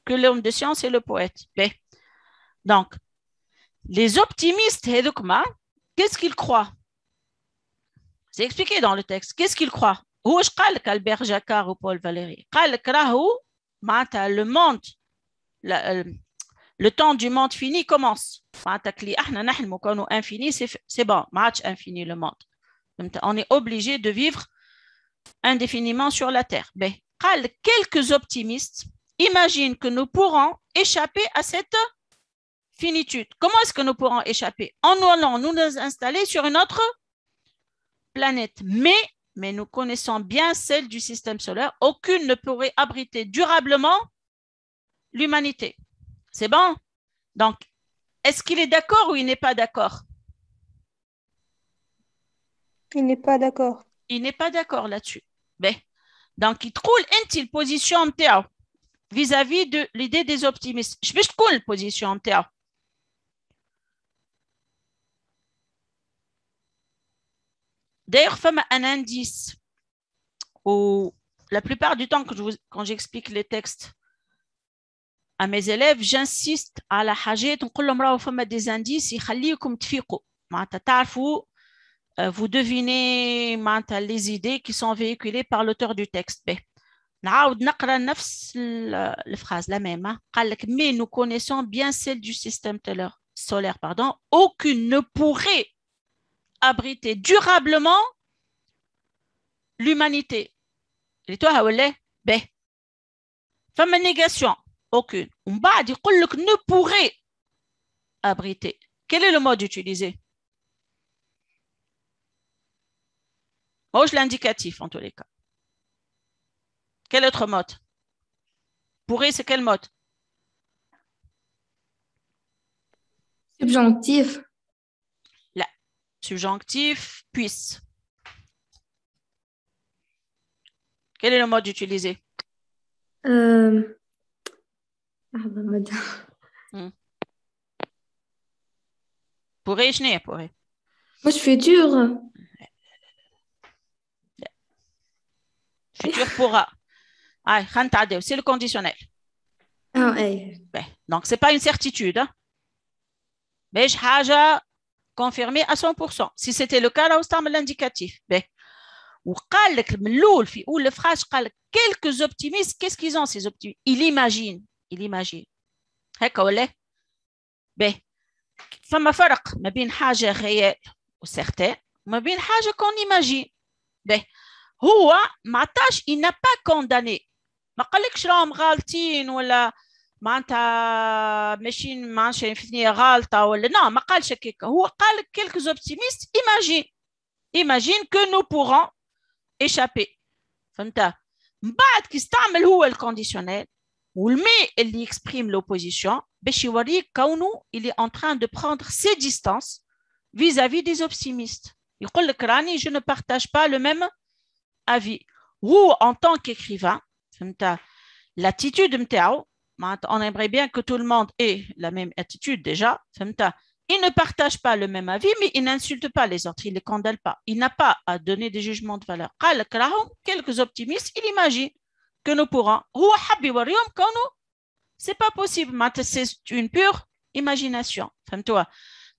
que l'homme de science et le poète. Donc, les optimistes qu'est-ce qu'ils croient? C'est expliqué dans le texte. Qu'est-ce qu'ils croient? هو قال لك Albert Jacquard ou Paul Valéry؟ قال لك راهو معناتها le monde le temps du monde fini commence. معناتها كلي احنا نحلموا كونه infini c'est bon ما عادش infini le monde. On est obligé de vivre indéfiniment sur la terre. قال لك quelques optimistes imaginent que nous pourrons échapper à cette finitude. Comment est-ce que nous pourrons échapper? En allant nous installer sur une autre planète. Mais nous connaissons bien celle du système solaire. Aucune ne pourrait abriter durablement l'humanité. C'est bon? Donc, est-ce qu'il est d'accord ou il n'est pas d'accord? Il n'est pas d'accord. Il n'est pas d'accord là-dessus. Donc, il trouve une position vis-à-vis de l'idée des optimistes. Je vais te une position D'ailleurs, il y a un indice où la plupart du temps quand j'explique les textes à mes élèves, j'insiste à la حاجات نقول لهم راهو فما des indices يخليكم تفيقوا معناتها تعرفوا vous devinez les idées qui sont véhiculées par l'auteur du texte. نعاود نقرا نفس الphrase la même. قال لك mais nous connaissons bien celle du système solaire, pardon, aucune ne pourrait abriter durablement l'humanité. Et toi ولا فما négation aucune. On بعد يقول لك ne pourrait abriter. Quel est le mode utilisé? L'indicatif en tous les cas. Quel autre mode? Pourrait, c'est quel mode? Subjonctif. Là. Subjonctif, puisse. Quel est le mode utilisé? Pourrait, je n'ai pourrait. Moi, futur. Futur pourra. Ah, c'est le conditionnel. Ah, ouais. Donc, ce n'est pas une certitude. Mais je haja confirmé à 100%. Si c'était le cas, là, on l'indicatif. Ou le phrase quelques optimistes, qu'est-ce qu'ils ont ces optimistes? Ils imaginent. فما فرق ما بين حاجة réelle و certain وما بين حاجة qu'on imagine. هو ما عطاش il n'a pas condamné. ما قالكش راهم غالطين ولا معناتها ماشيين معناتها في غالطة ولا non ما قالش هكاك. هو قال quelques optimistes imagine que nous pourrons échapper. فهمت؟ من بعد كي استعمل هو الكونديشنال والمي اللي exprime l'opposition باش يوريك كونه il est en train de prendre ses distances vis-à-vis des optimistes. يقول لك راني je ne partage pas le même avis. Ou en tant qu'écrivain, l'attitude نتاعو on aimerait bien que tout le monde ait la même attitude déjà. Il ne partage pas le même avis, mais il n'insulte pas les autres, il ne les condamne pas. Il n'a pas à donner des jugements de valeur. Quelques optimistes, il imagine que nous pourrons. C'est pas possible, c'est une pure imagination.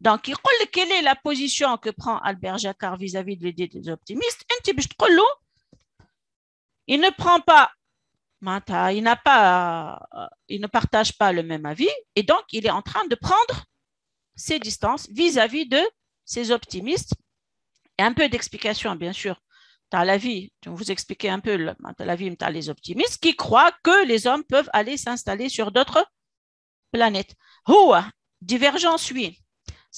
Donc, quelle est la position que prend Albert Jacquard vis-à-vis de l'idée des optimistes? Il ne prend pas, il ne partage pas le même avis, et donc il est en train de prendre ses distances vis-à-vis de ces optimistes. Et un peu d'explication, bien sûr, dans la vie, je vais vous expliquer un peu la vie des optimistes qui croient que les hommes peuvent aller s'installer sur d'autres planètes. Divergence 8,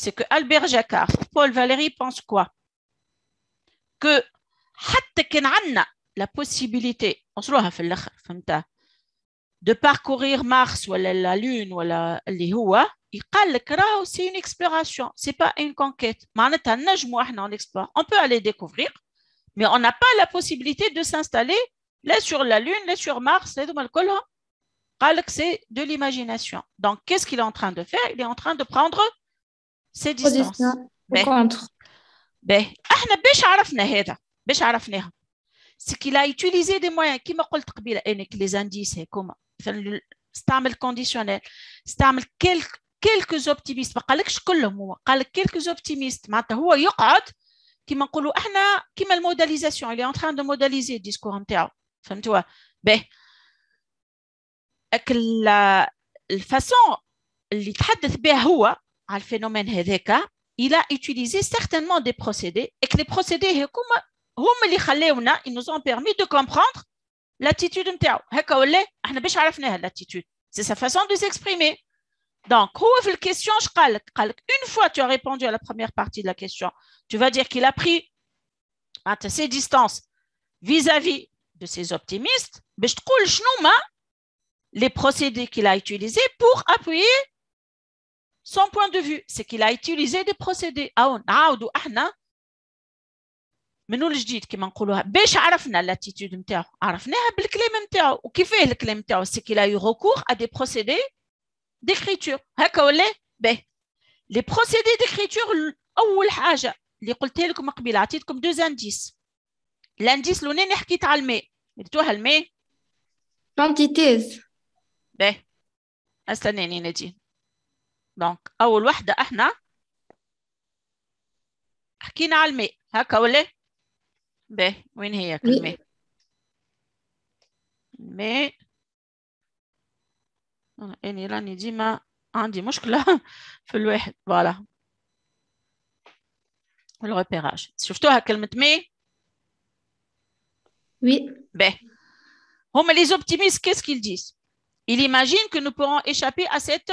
c'est que Albert Jacquard, Paul Valéry pense quoi? Que la possibilité, de parcourir Mars ou la Lune ou c'est une exploration, ce n'est pas une conquête. On peut aller découvrir, mais on n'a pas la possibilité de s'installer là sur la Lune, là sur Mars. C'est de l'imagination. Donc, qu'est-ce qu'il est en train de faire? Il est en train de prendre ses distances. C'est qu'il a utilisé des moyens qui m'a dit les indices استعمل conditionnel, استعمل quelques optimistes. ما قالكش كلهم، هو قال quelques optimistes. معناتها هو يقعد كيما نقولوا احنا كيما الموديليزاسيون، il est en train de modéliser الديسكور نتاعو. فهمتوا؟ باهي الفاسون اللي تحدث بها هو على الفينومين هذاك il a utilisé certainement des procédés et que les procédés هم اللي خلاونا ils nous ont permis de comprendre l'attitude نتاعو. هكا ولا احنا باش عرفناها l'attitude, c'est sa façon de s'exprimer. Donc هو في الكيستيون اش قالك؟ قالك une fois tu as répondu à la première partie de la question, tu vas dire qu'il a pris ses distances vis-à-vis de ces optimistes باش تقول شنو ما les procédés qu'il a utilisés pour appuyer son point de vue. C'est qu'il a utilisé des procédés. نعاودوا احنا من الجديد كما نقولوها باش عرفنا لاتيتود نتاعو، عرفناها بالكلام نتاعو. وكيفاه الكلام نتاعو؟ سي كيلا يو ريكور ا دي بروسيدي ديكريتور. هكا ولا؟ باهي لي بروسيدي ديكريتور اول حاجه اللي قلتها لكم قبيله، عطيتكم 2 انديس. الانديس الاولاني حكيت على الماء، قلتوها المي L'antithèse. به استناني نادين دونك اول وحده احنا حكينا على الماء هكا ولا به وين هي الماء الماء اني راني ديما عندي مشكله في الواحد فوالا الريبيراج شفتوها كلمه ماء Oui. ben hum les optimistes qu'est-ce qu'ils disent ils imaginent que nous pourrons échapper à cette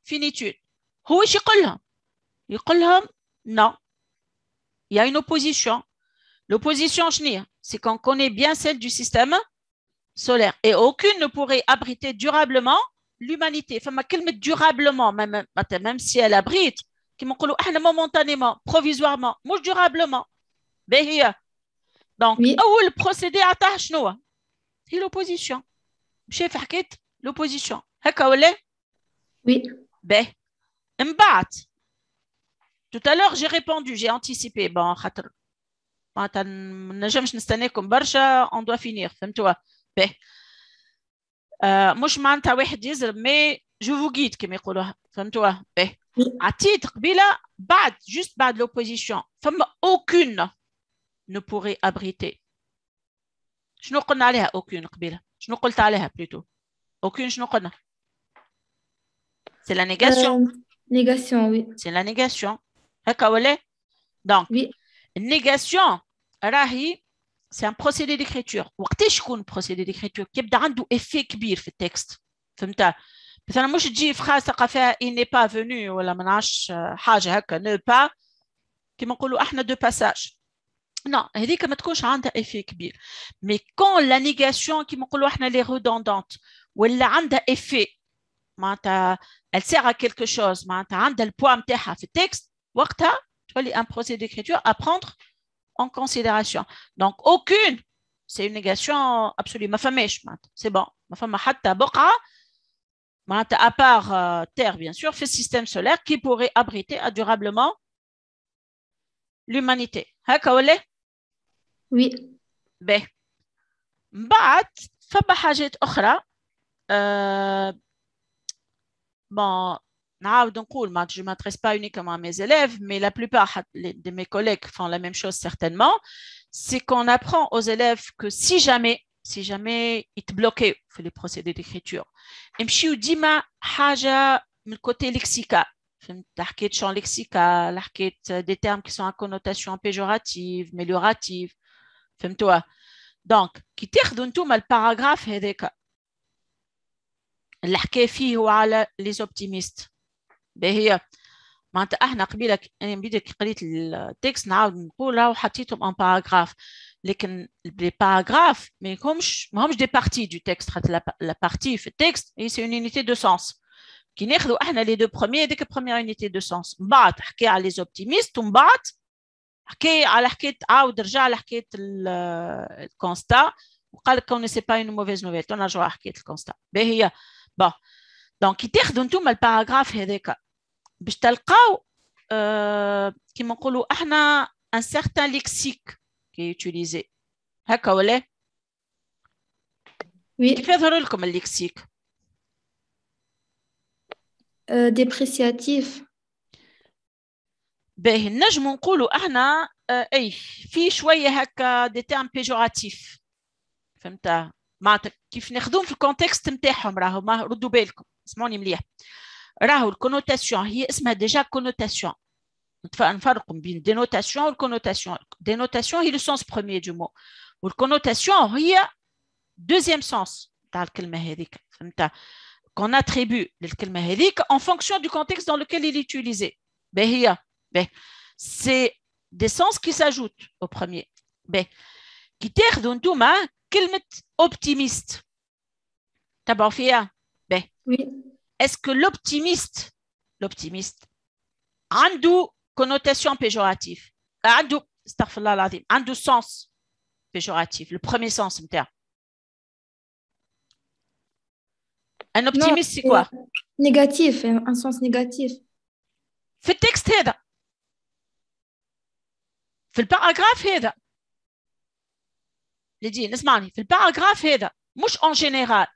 finitude هو ايش يقول لهم non il y a une opposition l'opposition شنو c'est qu'on connaît bien celle du système solaire et aucune ne pourrait abriter durablement l'humanité فما كلمه durablement même si elle abrite كيما نقولوا احنا momentanément provisoirement مش durablement باهي donc اول procédé عطاه شنو هي l'opposition مشي في حكايه l'opposition هكا ولا Oui. باهي من بعد tout à l'heure j'ai répondu j'ai anticipé bon خاطر ما نجمش نستناكم برشا on doit finir فهمتوا باهي مش معناتها واحد يزرب مي جو فو غيد كما يقولوها فهمتوا باهي عطيت قبيله بعد juste بعد l'opposition فما aucune ne pourrait abriter شنو قلنا عليها aucune قبيله شنو قلت عليها plutôt aucune شنو قلنا c'est la négation Négation, oui. c'est la négation هكا ولا donc Oui. النيغاسيون راهي c'est un procédé d'écriture وقتاش يكون procédé d'écriture كيبدا عنده effet كبير في التكست فهمت مثلا مش تجي فراس تلقى فيها il n'est pas venu ولا ما نعرفش حاجه هكا ne pas كيما نقولوا احنا دو باساج non هذيك ما تكونش عندها effet كبير mais quand la négation كيما نقولوا احنا les redondantes ولا عندها effet معناتها elle sert à quelque chose معناتها عندها البوا نتاعها في التكست وقتها تولي un procédé d'écriture à prendre en considération. Donc, aucune, c'est une négation absolue. Ma femme c'est bon. Ma femme hatta boqa, à part Terre, bien sûr, fait système solaire qui pourrait abriter durablement l'humanité. Haka wala? Oui. Ben. بعد فما حاجات أخرى. Bon, je ne m'adresse pas uniquement à mes élèves, mais la plupart de mes collègues font la même chose certainement. C'est qu'on apprend aux élèves que si jamais ils te bloquent pour les procédés d'écriture, et مشيو ديما حاجة من côté lexical. حكيت champ lexical, حكيت des termes qui sont à connotation péjorative, améliorative. فهمتوا؟ Donc, كي تاخذوا نتوما الباراغراف هذاك اللي حكى فيه هو على les optimistes. باهي معناتها احنا قبيله انا بديت قريت التكست نعاود نقول راهو حطيتهم ان باراغراف لكن لي باراغراف ما همش دي بارتي دو تكست خاطر لا بارتي في التكست هي سي اون يونيتي دو سونس كي ناخذوا احنا لي دو بروميير هذيك بروميير يونيتي دو سونس من بعد حكي على لي اوبتيميست ومن بعد حكي على حكايه عاود رجع على حكايه الكونستا وقال لك كون سي با اون موفيز نوفيل تنرجعوا على حكايه الكونستا باهي بون دونك كي تاخذوا نتوما الباراغراف هذاك باش تلقاو كيما نقولوا احنا ان سيغتان ليكسيك كي يوتيليزي هكا ولا Oui. كيف يظهر لكم الليكسيك Dépréciatif. باهي نجموا نقولوا احنا اي في شويه هكا دي تيرم بيجوراتيف فهمت معناتها كيف ناخذوهم في الكونتكست نتاعهم راهو ما ردوا بالكم اسمعوني مليح راهو الكونوتاسيون هي اسمها ديجا كونوتاسيون نفرق بين دينوتاسيون والكونوتاسيون دينوتاسيون هي لو سونس بروميير دو مو والكونوتاسيون هي دوزيام سونس تاع الكلمه هذيك فهمت كون اتريبيو للكلمه هذيك en fonction du contexte dans lequel il est utilisé باهي c'est des sens qui s'ajoutent au premier كي تاخذوا نتوما كلمه optimiste تبعوا فيها Oui. est-ce que l'optimiste عنده connotation péjorative عنده استغفر الله العظيم عنده sens péjoratif le premier sens نتاع un optimiste c'est quoi Négatif, un sens négatif. في التكست هذا في الباراغراف هذا اللي دي نسمعني في الباراجراف هذا مش en général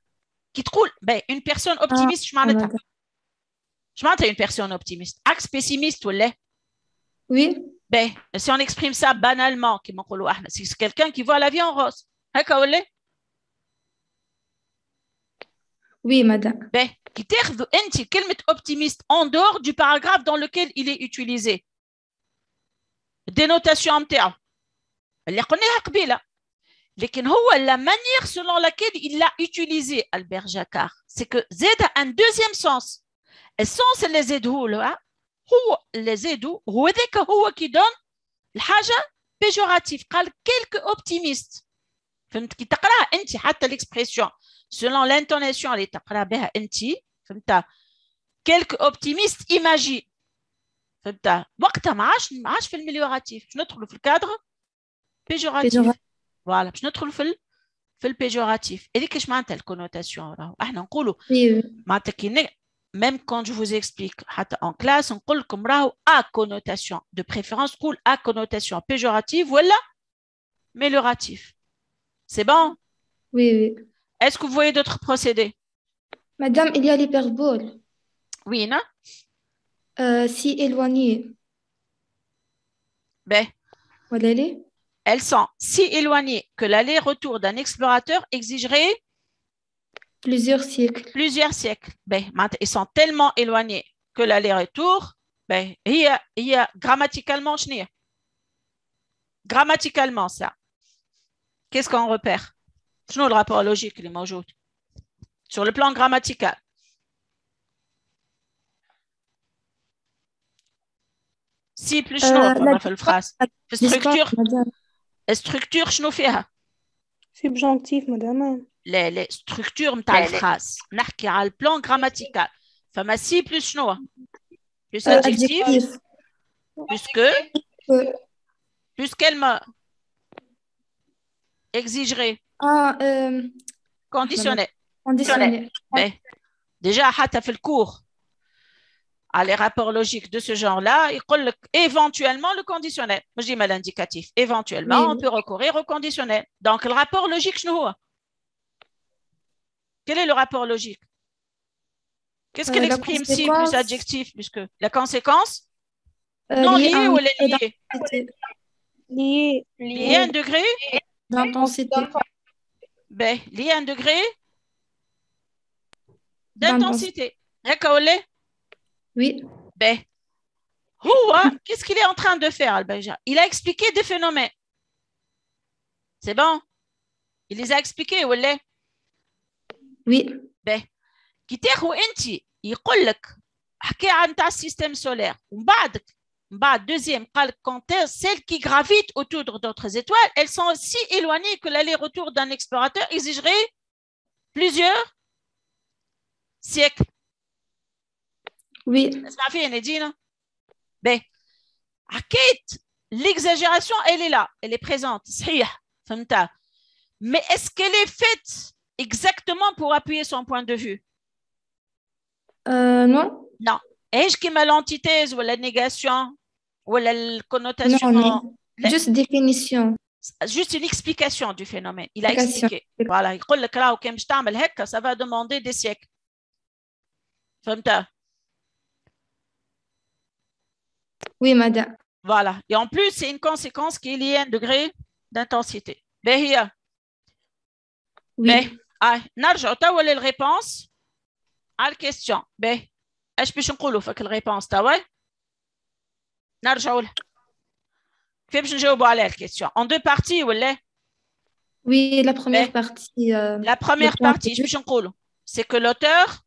كي تقول une personne optimiste اش معناتها؟ اش معناتها une personne optimiste؟ عكس pessimiste ولا؟ Oui. Si on exprime ça banalement كيما نقولوا احنا c'est quelqu'un qui voit la vie en rose هكا ولا؟ Oui, madame. كي تاخذوا انت كلمه optimiste en dehors du paragraphe dans lequel il est utilisé الدينوتاسيون نتاعو اللي قلناها قبيله لكن هو la manière selon laquelle il l'a utilisé Albert Jacquard c'est que زاد un deuxième sens السنس اللي زاده له هو اللي زاده هو ذاك هو كي دون الحاجه بيجوراتيف قال quelques optimistes فهمت كي تقراها انت حتى l'expression selon l'intonation اللي تقرا بها انت فهمت quelques optimistes imagine فهمت وقتها ما عادش في الميليوراتيف باش ندخلوا في الكادر بيجوراتيف فوالا باش ندخلوا في البيجوراتيف هذيك اش معناتها الكونوتاسيون راهو احنا نقولوا معناتها كي même quand je vous explique en classe نقول لكم راهو à connotation de préférence قول à connotation péjorative ولا améliorative c'est bon? Oui. Est-ce que vous voyez d'autres procédés? Madame, il y a l'hyperbole. Oui, non? Si éloigné. Voilà. Elles sont si éloignées que l'aller-retour d'un explorateur exigerait plusieurs siècles. Plusieurs siècles. Ils sont tellement éloignés que l'aller-retour, il y a grammaticalement chenille. Grammaticalement, ça. Qu'est-ce qu'on repère? C'est le rapport logique, les mots sur le plan grammatical. Si plus on a fait la phrase. Structure, شنو فيها? Subjonctif, madame. Les structures de la phrase. نحكي على le plan grammatical. فما si plus شنو? Plus adjectif. Plus que? Plus quel mot? Exigerait. Conditionnel. Déjà, حتى في الcours. Les rapports logiques de ce genre-là, il dit éventuellement le conditionnel. Moi, je dis mal l'indicatif. Éventuellement, on peut recourir au conditionnel. Donc, le rapport logique, quel est le rapport logique? Qu'est-ce qu'il exprime si plus adjectif plus que la conséquence? Non liée ou elle est liée? Liée à un degré d'intensité. Liée à un degré d'intensité. D'accord, oui. Qu'est-ce qu'il est en train de faire, Albaja? Il a expliqué des phénomènes. C'est bon? Il les a expliqués, ou les? Oui. Qui t'est où enti? Il dit حكي عن تاع système solaire. Deuxième, quand celles qui gravitent autour d'autres étoiles, elles sont si éloignées que l'aller-retour d'un explorateur exigerait plusieurs siècles. Oui. L'exagération, elle est là, elle est présente. Mais est-ce qu'elle est faite exactement pour appuyer son point de vue? Non. Non. Est-ce qu'il y a l'antithèse ou la négation ou la connotation? Non, juste définition. Juste une explication du phénomène. Il a expliqué. Voilà. Il dit ça va demander des siècles. Oui, madame. Voilà. Et en plus, c'est une conséquence qui est liée à un degré d'intensité. Oui. نرجع توا للريبونس على الكيستيون. ايش باش نقولوا فك الريبونس توا؟ نرجعوا لها. كيف باش نجاوبوا على الكيستيون؟ En deux parties ولا؟ Oui, la première partie. La première partie, ايش باش نقولوا؟ C'est que l'auteur,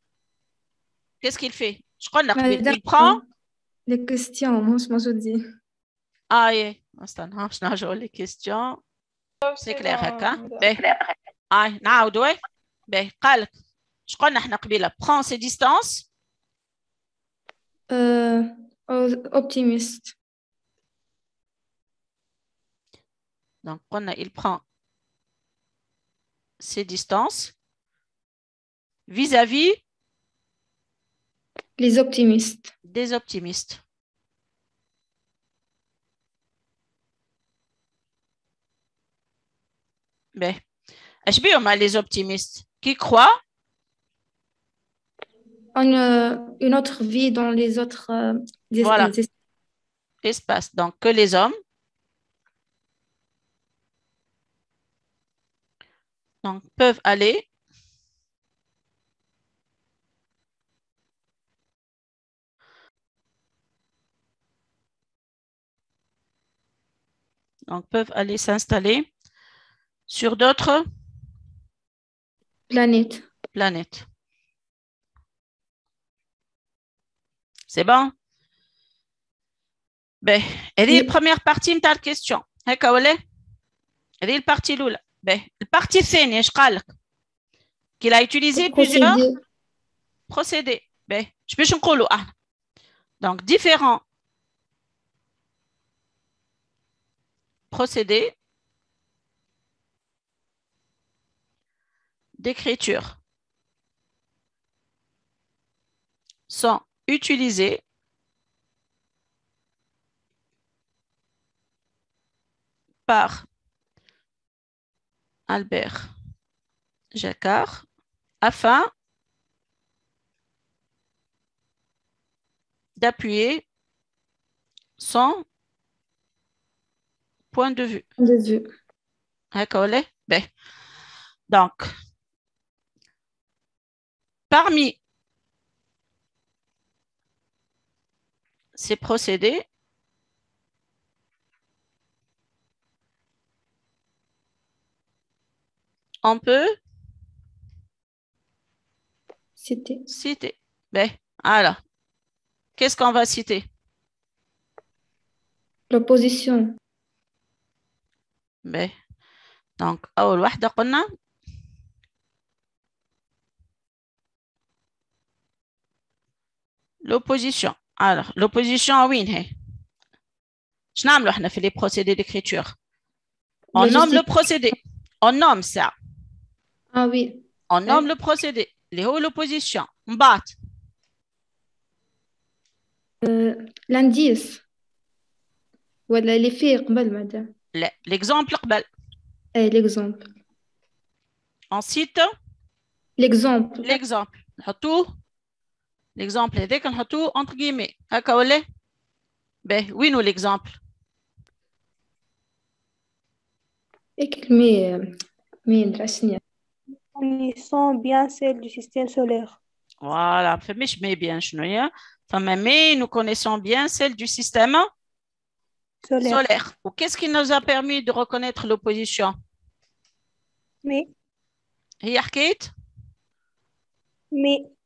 qu'est-ce qu'il fait? Je crois qu'il prend les questions, moi je dis. Oui, باش نرجعوا les questions. C'est clair هكا. نعاودوا قال لك اش قلنا احنا قبيله prend ses distances optimiste. Donc قلنا il prend ses distances vis-à-vis les optimistes. Des optimistes. Ben, ايش بيهم les optimistes qui croient Une autre vie dans les autres Voilà. Espace. Donc, que les hommes donc, peuvent aller s'installer sur d'autres planètes. C'est bon? Ben, elle est la première partie de ta question. هكا ولا؟ هذه البارتي الأولى. Ben, البارتي الثانية ايش قال لك؟ Qu'il a utilisé plusieurs procédés. Ben, je peux نقولوا احنا. Donc, différents procédés d'écriture sont utilisés par Albert Jacquard afin d'appuyer son point de vue. D'accord, ben. Donc, parmi ces procédés, on peut citer. Ben, alors, qu'est-ce qu'on va citer? L'opposition. Ben, donc, أول واحدة قلنا l'opposition. Alors, l'opposition, وين هي؟ شنو نعملوا احنا في les procédés d'écriture? On nomme le procédé. On nomme ça. Ah oui. On nomme le procédé. اللي هو l'opposition. من بعد l'indice ولا les faits قبل ماذا؟ لا l'exemple قبل. l'exemple. On cite l'exemple. نحطوه l'exemple هذاك نحطوه entre guillemets. هكا ولا؟ باهي وينو l'exemple؟ Connaissons bien celle du système solaire. Voilà, فمش mais bien شنو هي؟ فما mais nous connaissons bien celle du système solaire. Ou qu'est-ce qui nous a permis de reconnaître l'opposition? Mais. هي حكيت؟ Mais.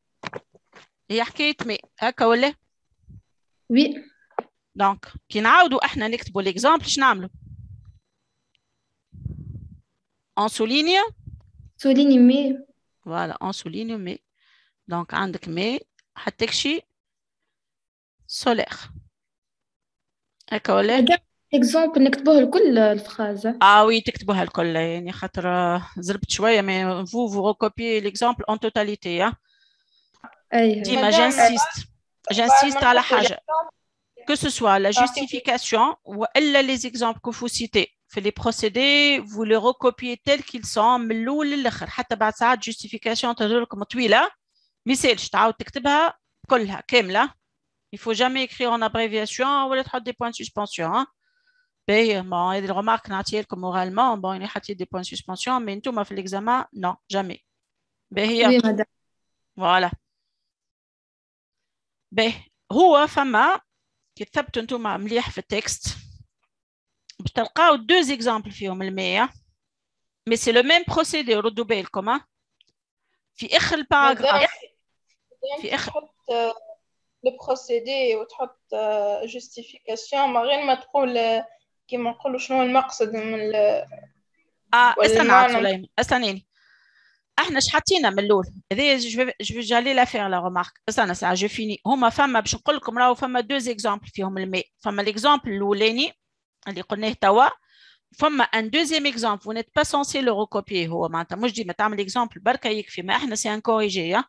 هي حكيت mais هكا ولا؟ Oui. Donc, كي نعاودوا احنا نكتبوا l'exemple شنو نعملوا؟ On souligne? Souligne mais. Voilà, on souligne mais. Donc, عندك mais حطيك شي solaire. هكا ولا؟ exemple نكتبوه الكل الفراز. Oui, تكتبوها الكل يعني خاطر زربت شوية mais vous recopiez l'exemple en totalité. Hein? ديما j'insiste على حاجة. Que ce soit la justification ou les exemples que vous citez. في les procédés, vous les recopiez tels qu'ils sont من الأول للآخر حتى بعد ساعات justification تظهر لكم طويلة ما يسالش تعاود تكتبها كلها كاملة. Il ne faut jamais écrire en abréviation ولا تحط des points de suspension. Hein? Bon, il y a des remarques naturelles moralement, bon, il y a des points de suspension, mais tout m'a fait l'examen, non, jamais. Oui, madame. Voilà. هو فما كي ثبتوا انتم مليح في التكست بتلقاو deux exemples فيهم المية mais c'est le même procédé ردوا بالكم في اخر الباراجراف في اخر le procédé وتحط justification ما غير ما تقول كيما نقولوا شنو المقصد من استنى سليم استنيني احنا اش حطينا من الاول هذه جو جالي لا فير لا ريمارك استنى ساعه جو فيني هما فما باش نقول لكم راهو فما دوز اكزامبل فيهم الماء فما ليكزامبل الاولاني اللي قلناه توا فما ان دوزيام اكزامبل vous n'êtes pas censé le recopier هو معناتها مش ديما تعمل اكزامبل بركه يكفي ما احنا سي ان كوريجي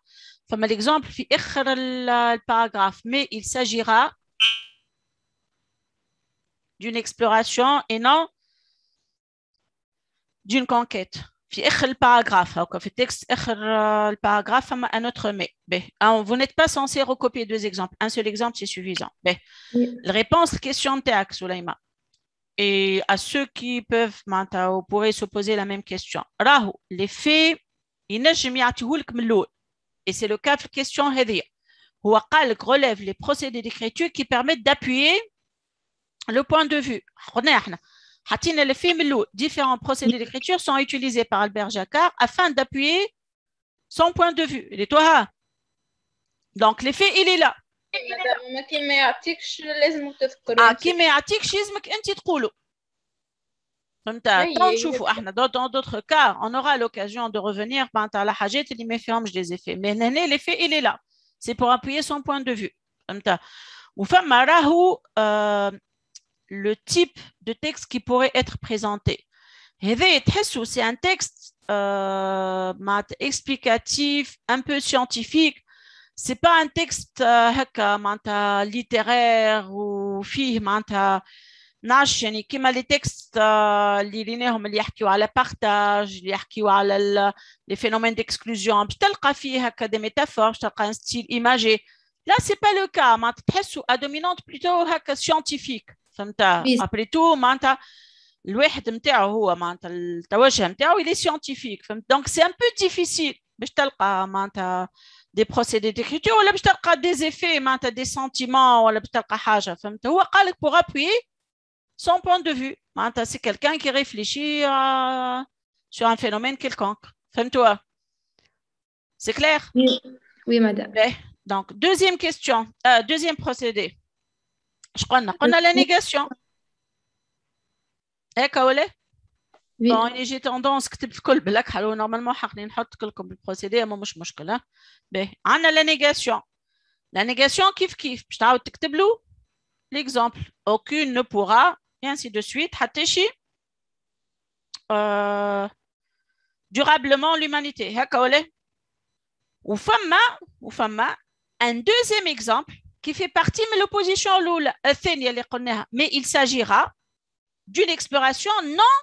فما ليكزامبل في اخر الباراجراف mais il s'agira d'une exploration et non d'une conquête. في آخر الباراgraphe, هاكا في التكست آخر الباراgraphe فما un autre mais. Vous n'êtes pas censé recopier deux exemples. Un seul exemple, c'est suffisant. La réponse, question تاعك Soulaima. Et à ceux qui peuvent, ou pourraient se poser la même question. راهو les faits ينجم يعطيهولك من الأول. Et c'est le cas de la question هذه. هو قالك relève les procédés d'écriture qui permettent d'appuyer le point de vue. قلنا احنا حطينا les faits من الأول. Différents procédés d'écriture sont utilisés par Albert Jacquard afin d'appuyer son point de vue. Il est toi. Donc les faits il est là. كي ما يعطيكش لازم تذكره. كي ما يعطيكش لازمك انت تقوله. فهمت؟ نشوفوا احنا dans d'autres cas on aura l'occasion de revenir على الحاجات اللي ما فيهمش des effets. Mais هنا les faits il est là. C'est pour appuyer son point de vue. فهمت؟ وفما راهو le type de texte qui pourrait être présenté. C'est un texte explicatif, un peu scientifique. Ce n'est pas un texte littéraire ou comme les textes اللي يحكيوا على partage, اللي يحكيوا على les phénomènes d'exclusion. تلقى فيه des métaphores, تلقى un style imagé. Là, ce n'est pas le cas. تحسوا à dominante plutôt scientifique. فهمت؟ après tout معناتها الواحد نتاعو هو معناتها التوجه نتاعو il est scientifique. فهمت؟ donc c'est un peu difficile باش تلقى معناتها des procédés d'écriture ولا باش تلقى des effets معناتها des sentiments ولا باش تلقى حاجه. فهمت؟ هو قالك pour appuyer son point de vue. معناتها c'est quelqu'un qui réfléchit sur un phénomène quelconque. فهمتوا؟ c'est clair? Oui madame. Donc deuxième question, deuxième procédé. قلنا la négation. هيك ولا؟ bon j'ai tendance كتبت الكل بالك حلو normalement حقني نحط كلكم بالبروسيدي اما مش مشكله. عندنا la négation. La négation كيف باش تعاود تكتب له l'exemple aucune ne pourra et ainsi de suite حتى شي durablement l'humanité. هيك ولا؟ وفما un deuxième exemple qui fait partie de l'opposition الثانية اللي قلناها. Mais il s'agira d'une exploration non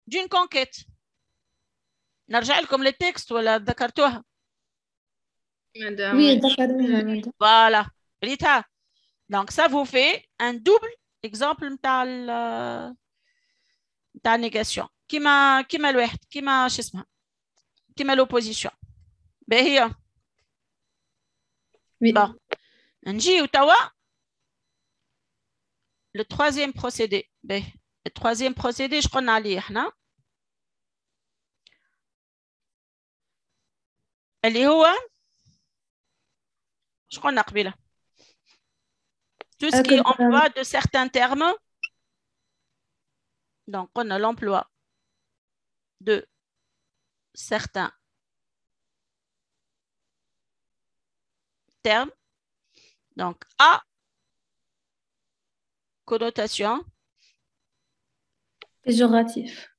d'une conquête. نرجع لكم للتكست ولا ذكرتوها؟ Oui, ذكرناها. Voilà. ريتها. Donc ça vous fait un double exemple نتاع négation. كيما الواحد كيما شو اسمها؟ كيما l'opposition. باهي. Oui. Bon. نجيو توا le troisième procédé. Le troisième procédé je قلنا عليه احنا اللي هو je قلنا قبيله tout ce qui emploie de certains termes. Donc on a l'emploi de certains termes. Donc A connotation péjoratif.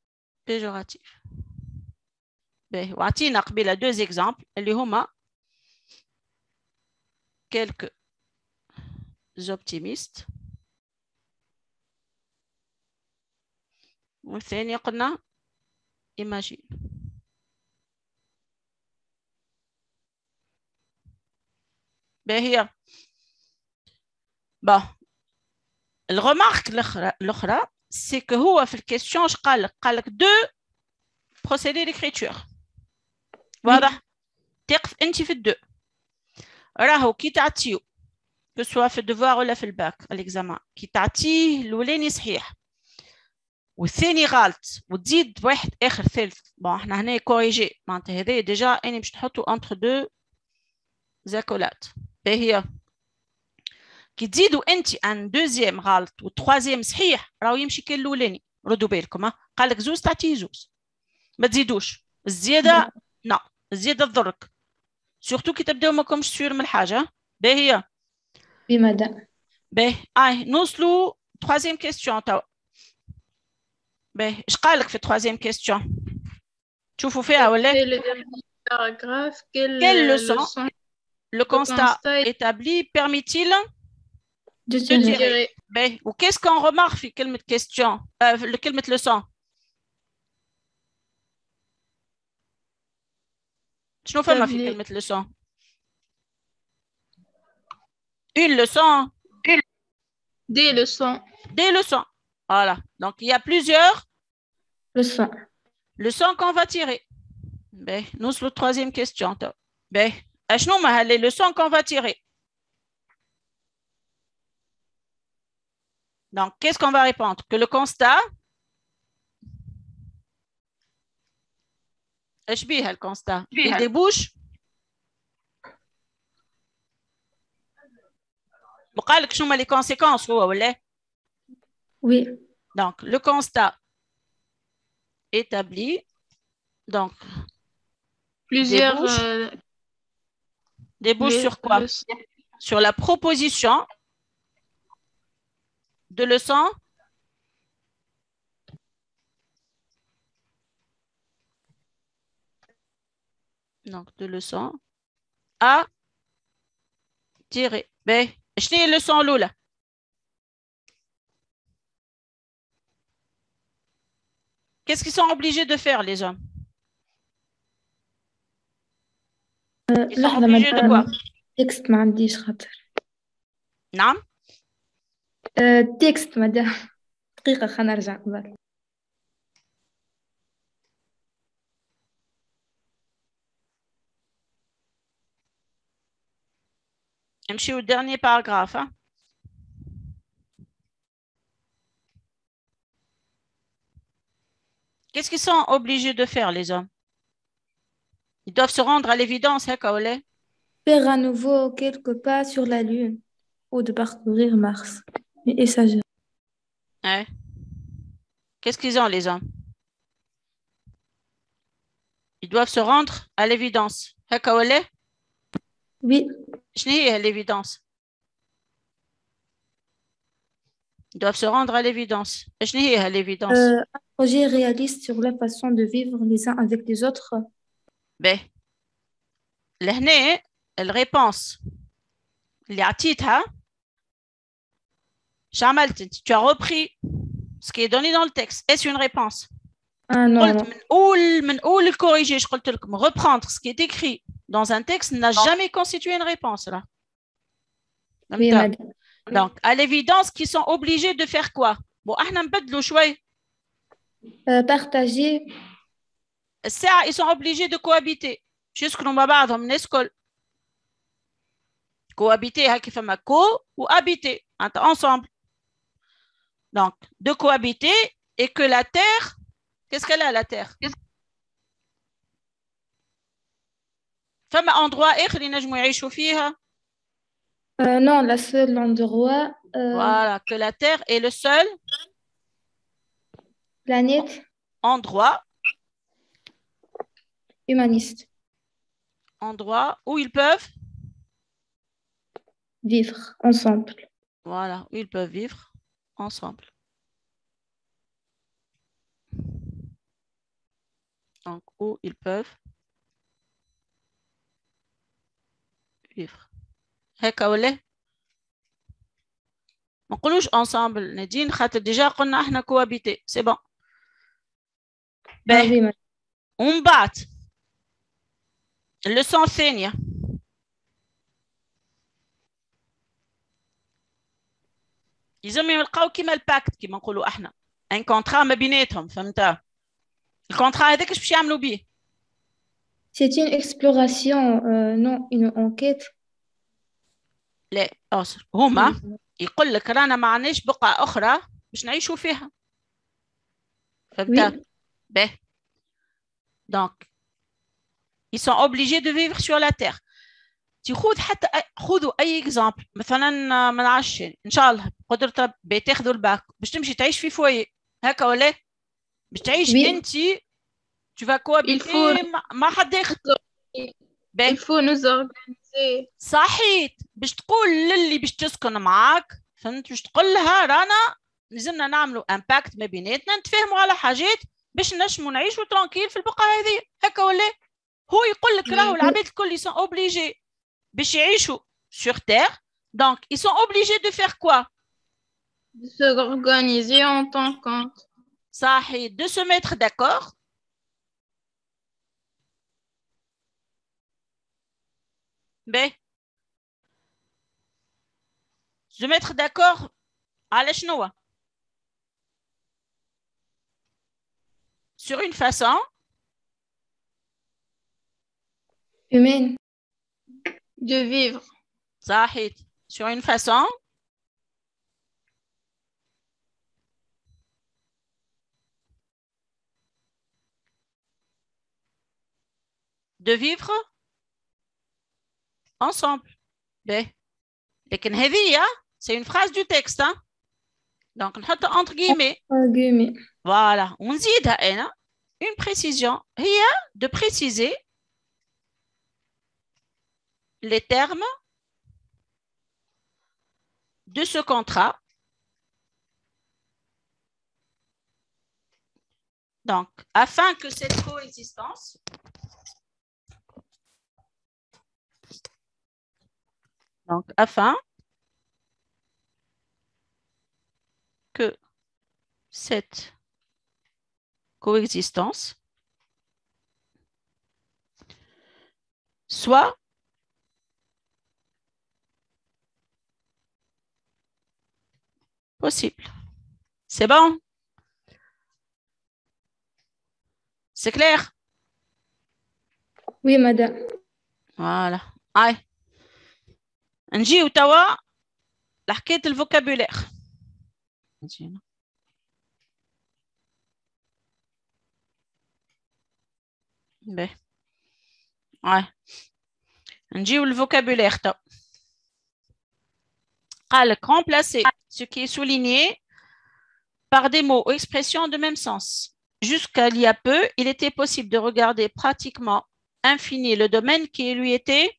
وعطينا قبيله deux exemples اللي هما quelques optimistes والثاني قلنا imagine. باهي. bon الرمارك الاخرى c'est que هو في الكيستيون قالك deux procédés d'écriture. واضح؟ تقف انت في الدو. راهو كي تعطيو que soit في الدفوار ولا في الباك الاكزامان كي تعطيه الاولاني صحيح والثاني غلط وتزيد واحد اخر ثالث. بون احنا هنا كوريجي معناتها هذا ديجا اني باش نحطو انتر دو زاكولات. باهي. كي تزيدوا انت ان دوزيام غلط والتروازيام صحيح راهو يمشي كان الاولاني. ردوا بالكم قالك زوز تعطيه زوز ما تزيدوش. الزياده لا الزياده تضرك سورتو كي تبداو ماكمش سيور من الحاجه. باهي. بمدى. باهي نوصلوا troisième question توا. باهي اش قالك في troisième question؟ تشوفوا فيها ولا؟ Quelle leçon le constat établi permet-il de tirer? Ou qu'est-ce qu'on remarque في كلمة question كلمة leçon؟ شنو فما في كلمة leçon? Une leçon. Des leçons. Des leçons. Voilà. Donc, il y a plusieurs leçons. leçons qu'on va tirer. Ben, nous, c'est la troisième question. Ben, شنو هما les leçons qu'on va tirer? Donc, qu'est-ce qu'on va répondre? Que le constat, ايش بيه الconstat? Il débouche. وقال لك شنو هما les conséquences هو ولا؟ Oui. Donc, le constat établi. Donc, Plusieurs débouche sur quoi? Sur la proposition de leçon donc de leçon à tirer. Ben, شنو هي الليسون الأولى؟ Qu'est-ce qu'ils sont obligés de faire les hommes? Ils sont obligés de quoi? تكست ما عنديش خاطر. نعم؟ تكست مدام. دقيقة خلينا نرجع قبل. نمشيو au dernier paragraphe. Hein? Qu'est-ce qu'ils sont obligés de faire les hommes? Ils doivent se rendre à l'évidence, hein, Kaolé? Faire à nouveau quelques pas sur la Lune ou de parcourir Mars. Et ça, Ouais. Qu'est-ce qu'ils ont, les hommes? Ils doivent se rendre à l'évidence. Hein, Kaolé? oui. شنو هي l'évidence? Ils doivent se rendre à l'évidence. شنو هي l'évidence? Un projet réaliste sur la façon de vivre les uns avec les autres. Ben, لهنا الريبونس اللي عطيتها شو عملت انت؟ Tu as repris ce qui est donné dans le texte. Est-ce une réponse? Ah non. قلت من أول الكوريجي قلت لكم reprendre ce qui est écrit dans un texte n'a jamais constitué une réponse là. Oui, madame. Donc à l'évidence qu'ils sont obligés de faire quoi? Bon, احنا نبدلوا شوي. Partager. الساعة ils sont obligés de cohabiter. يسكنوا مع بعضهم نسكن. Cohabiter هكي فما co ou habiter ensemble. Donc de cohabiter et que la terre, qu'est-ce qu'elle a la terre? فما endroit آخر ينجموا يعيشوا فيها. Non, la seule endroit. Voilà, que la terre est le seul planète endroit humaniste. Endroit où ils peuvent vivre ensemble. Voilà, où ils peuvent vivre ensemble. Donc, où ils peuvent vivre. هكا ولا؟ ما نقولوش ensemble نادين خاطر déjà قلنا احنا cohabiter. C'est bon. oui, ومن بعد اللسان الثانية يلزم يلقاو كيما الباكت كيما نقولوا احنا ان كونترا ما بيناتهم فهمتها الكونترا هذاك اش باش يعملوا بيه C'est une exploration non une enquête لا اصر هما يقول لك رانا ما عندناش بقعة اخرى باش نعيشوا فيها فهمتها باهي دونك ils sont obligés de vivre sur la terre تاخذ حتى خذوا اي اكزامبل مثلا ما نعرفش ان شاء الله قدرت بتاخذوا الباك باش تمشي تعيش في فوي هكا ولا باش تعيش انت tu vas cohabiter مع حد اخر il faut nous organiser صحيت باش تقول للي باش تسكن معاك فهمت باش تقول لها رانا لازمنا نعملوا امباكت ما بيناتنا نتفاهموا على حاجات باش نجموا نعيشوا ترانكيل في البقعه هذه هكا ولا هو يقول لك راهو العباد الكل sont obligés باش يعيشوا sur terre donc ils sont obligés de faire quoi de s'organiser en tant qu'entre صحيح de se mettre d'accord باهي جو ميتر داكور على شنو sur une façon humaine, De vivre. صحيت sur une façon de vivre ensemble. باهي لكن هذه c'est une phrase du texte hein? Donc نحطها entre guillemets. guillemets. Voilà, ونزيدها أنا une précision هي de préciser les termes de ce contrat. Donc, afin que cette coexistence afin que cette coexistence soit possible. C'est bon? C'est clair? Oui, madame. Voilà. Aïe. نجيو توا لحكاية الفوكابولير. باهي. Ouais. نجيو الفوكابولير تو. قال لك remplacer ce qui est souligné par des mots ou expressions de même sens. Jusqu'à il y a peu, il était possible de regarder pratiquement infini le domaine qui lui était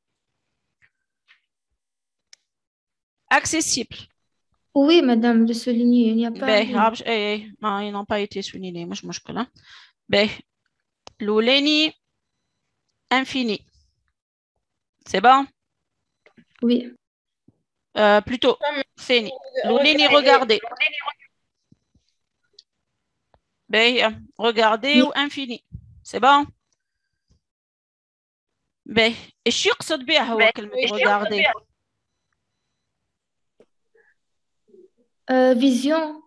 accessible. Oui, madame, de souligner, il n'y a pas. Non, ils n'ont pas été soulignés. Moi, je là. Ben, l'ouleni infini. C'est bon? Oui. Plutôt, fini. L'ouleni regarder. Ben, regarder ou infini. C'est bon? Ben, ايش يقصد بها هو كلمة regarder؟ Vision.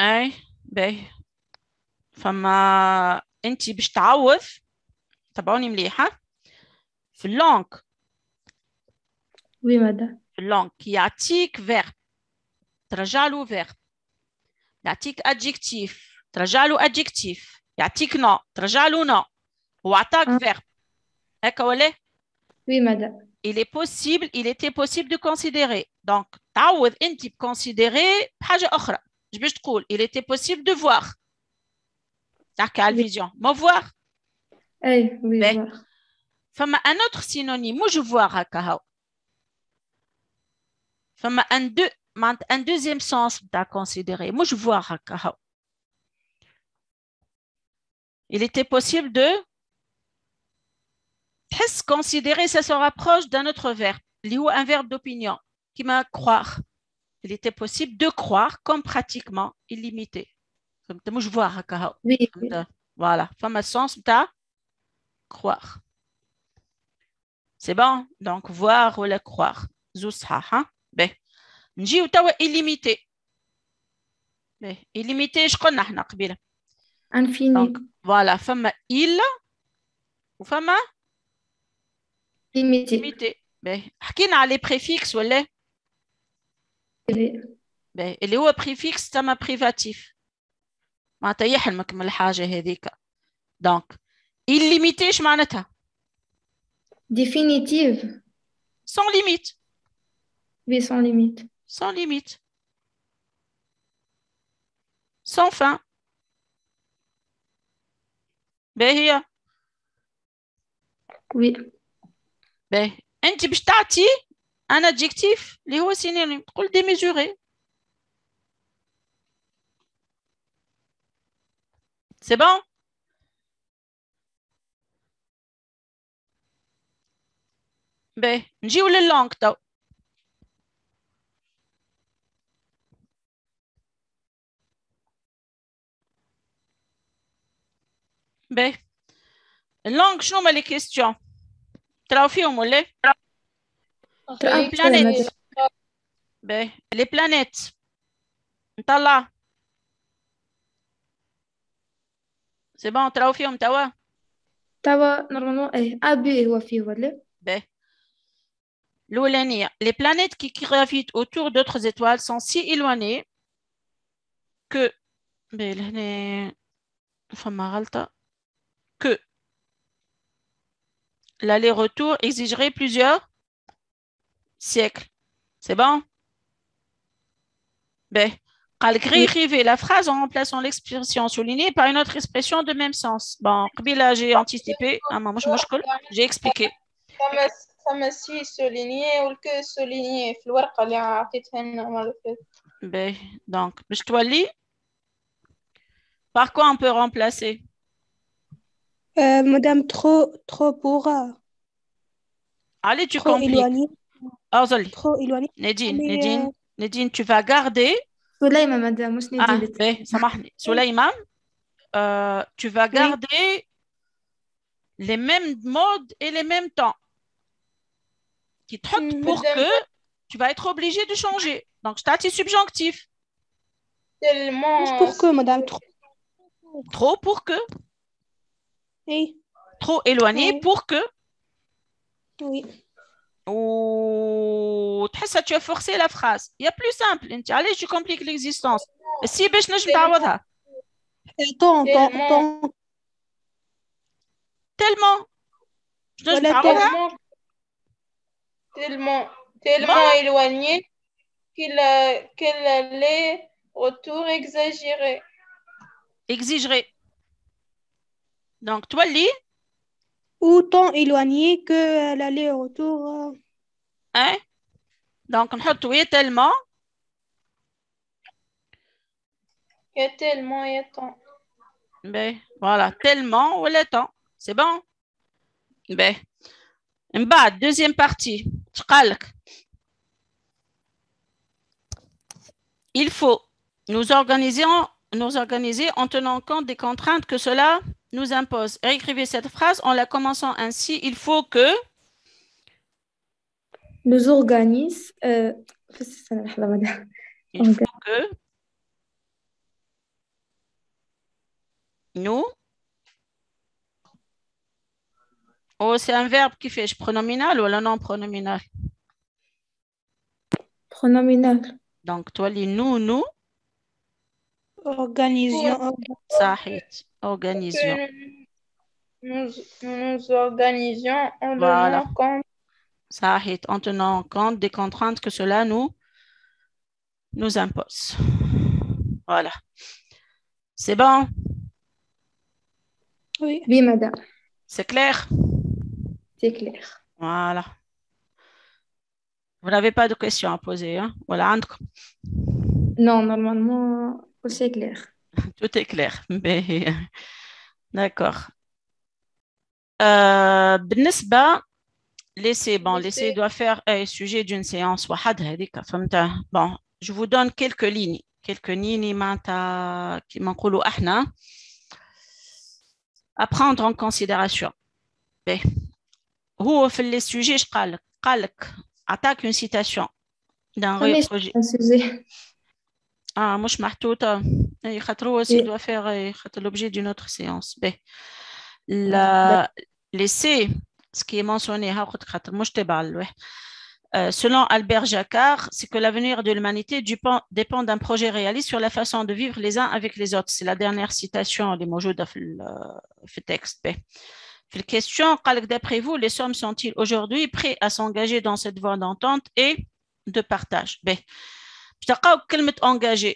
اي باهي فما انت باش تعوض تبعوني مليحه في اللونغ Oui, madame. في اللونغ يعطيك فيرب ترجع له فيرب يعطيك ادجكتيف ترجع له ادجكتيف يعطيك نو ترجع له نو هو عطاك فيرب هكا ولا Oui, madame. il était possible de considérer donc تعوض انت بconsidérer بحاجه اخرى باش تقول il était possible de voir تحكي على الفيزيون ما voir اي oui, voir. فما un autre synonyme مش voir هكا هاو فما un deuxième sens à considérer مش voir هكا هاو il était possible de تحس considérer ça se rapproche d'un autre verbe اللي هو un verbe d'opinion qui m'a croire il était possible de croire comme pratiquement illimité فهمت مش voir هكا هاو Oui. voilà فما sens تاع croire c'est bon donc voir ou croire زو صحاح ها باهي نجيو توا illimité باهي illimité ايش قلنا احنا قبيله Infini. donc voilà فما il وفما Limité. باهي حكينا على préfixes ولا باهي اللي هو préfixe تما privatif معناتها يحلمك من الحاجه هذيك donc illimité ايش معناتها Définitive. sans limite Oui, sans limite. sans limite sans fin باهي Oui. باهي انت باش تعطي un adjectif اللي هو synonyme تقول démesuré c'est bon باهي نجيو لللونغ تو باهي اللونغ شنو هما لي كيستيون تراو فيهم ولا ترى planètes. Ben, les planètes نطلع c'est bon تراو فيهم توا توا نورمالمون ايه ابي هو فيه ولا Ben, l'Oulania. Les planètes qui gravitent autour d'autres étoiles sont si éloignées que ben, هنا فما غلطة que l'aller-retour exigerait plusieurs siècles. C'est bon? Ben, قال écrivez la phrase en remplaçant l'expression soulignée par une autre expression de même sens. Bon, قبيلة j'ai anticipé, مش مشكل, j'ai expliqué. فما سي سولينيي والكو سولينيي في الورقة اللي عطيتها لنا المرة اللي فاتت. Ben, donc, باش تولي par quoi on peut remplacer? Madame, trop pour, Allez, tu trop compliques. éloigné, Azali. trop éloigné. Nadine, Nadine, tu vas garder. سليمة مدام مش Ah, ندير ben, سامحني. Souleymane, tu vas garder les mêmes modes et les mêmes temps. Qui trottent pour Madame. que tu vas être obligé de changer. Donc, je t'ai subjonctif. tellement Pour que, Madame, trop. Trop pour que. Oui, Trop éloigné Oui. pour que. oui. Ou tu as forcé la phrase. Il y a plus simple. Allez, je complique l'existence. Si باش نجم تعوضها. Temps, Tellement. Je نجم Voilà, تعوضها. tellement éloigné qu'elle allait retour exagéré. Exigerait. Donc, toi, lis. Autant éloigné que l'aller-retour. Hein? Donc, نحط oui tellement. Il y a tellement et tant. Ben, voilà, tellement ou le temps. C'est bon? Ben, en bas, deuxième partie. تقالك. Il faut nous organiser en tenant compte des contraintes que cela nous impose. Réécrivez cette phrase en la commençant ainsi. Il faut que nous organise مدام il faut que nous. Oh, c'est un verbe qui fait pronominal ou non pronominal? pronominal Donc, toi, lis nous. Organisation. صحيح. Organision. Nous nous organisions en Voilà. tenant compte. صحيح. En tenant compte des contraintes que cela nous impose. Voilà. C'est bon? Oui. oui madame C'est clair? c'est clair Voilà. Vous n'avez pas de questions à poser, hein? Voilà, عندكم. non normalement c'est clair Tout est clair. Mais... D'accord. بالنسبة l'essai doit faire sujet d'une séance واحد هذيك فهمتها. Bon, je vous donne quelques lignes معناتها كيما نقولوا احنا à prendre en considération. هو في les sujets قالك attaque une citation d'un projet. un sujet مش محطوطة. خاطر هو aussi doit faire خاطر l'objet d'une autre séance. L'essai, ce qui est mentionné, selon Albert Jacquard, c'est que l'avenir de l'humanité dépend d'un projet réaliste sur la façon de vivre les uns avec les autres. C'est la dernière citation des mots dans le texte. La question, d'après vous, les hommes sont-ils aujourd'hui prêts à s'engager dans cette voie d'entente et de partage? Engagé,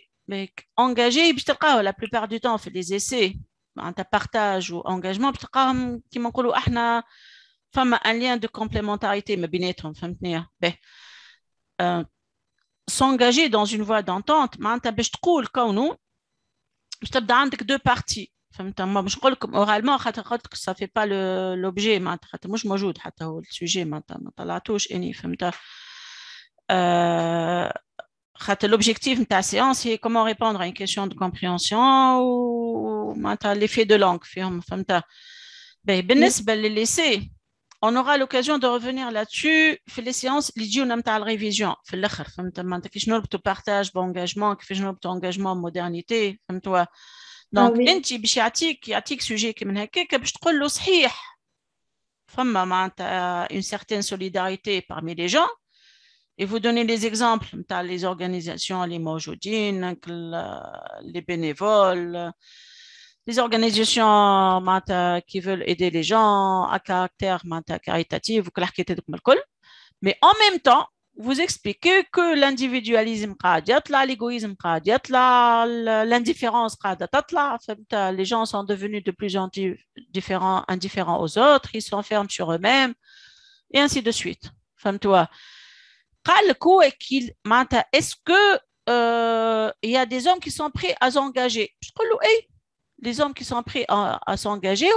la plupart du temps, on fait des essais. Un partage ou engagement كيما نقولوا احنا فما un lien de complémentarité ما بيناتهم فهمتني s'engager dans une voie d'entente معناتها باش تقول كونه باش تبدا عندك deux parties فهمت مش نقول لكم oralement خاطر ça fait pas l'objet معناتها خاطر مش موجود حتى هو السوجي معناتها ما طلعتوش اني فهمت l'objectif de ta séance c'est comment répondre à une question de compréhension ou l'effet de langue. بالنسبة للessai, on aura l'occasion de revenir là-dessus في les séances اللي تجيونا نتاع الريفيزيون في الاخر فهمت معناتها كيفاش نربطوا بارتاج بانجاجمون كيفاش نربطوا انجاجمون مودرنيتي فهمتوا دونك انت باش يعطيك سوجي كي من هكاك باش تقول له صحيح فما معناتها une certaine solidarité parmi les gens et vous donnez les exemples نتاع les organisations اللي موجودين les bénévoles les organisations qui veulent aider les gens à caractère caritatif, mais en même temps, vous expliquez que l'individualisme, l'égoïsme, l'indifférence, les gens sont devenus de plus en plus indifférents aux autres, ils s'enferment sur eux-mêmes, et ainsi de suite. Femme-toi. Est-ce qu'il y a des hommes qui sont prêts à s'engager? Je dis, les hommes qui sont prêts à s'engager,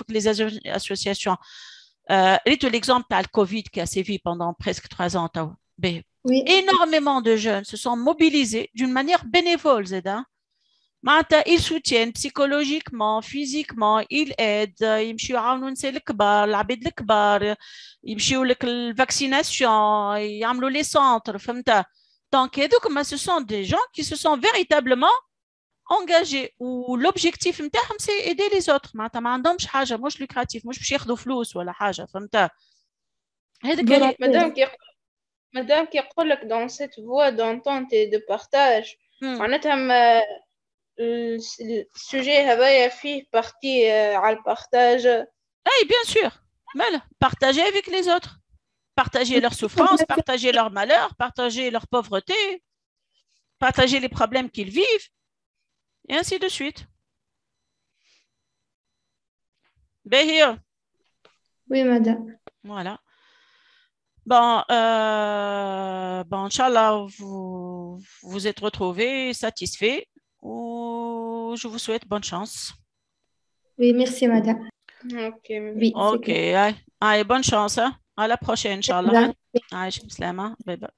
les associations. L'exemple de le Covid qui a sévi pendant presque 3 ans. Oui. Énormément de jeunes se sont mobilisés d'une manière bénévole. Ils soutiennent psychologiquement, physiquement, ils aident, ils la vaccination, ils amènent les centres. Donc, ce sont des gens qui se sont véritablement engagés où l'objectif c'est aider les autres ما عندهمش حاجه مش لوكراتيف مش باش ياخذوا فلوس ولا حاجه فهمت هذاك مادام كي يقول لك dans cette voie d'entente et de partage معناتها السوجي هذايا فيه بارتي على البارتاج اي bien sûr mal partager avec les autres partager leurs souffrances partager leurs malheurs partager leur pauvreté partager les problèmes qu'ils vivent et ainsi de suite. Behir. Oui, madame. Voilà. Bon, Inch'Allah, vous êtes retrouvés satisfaits. Je vous souhaite bonne chance. Oui, merci, madame. Ok. Oui, ok, allez, bonne chance. Hein? À la prochaine, Inch'Allah. Bye bye.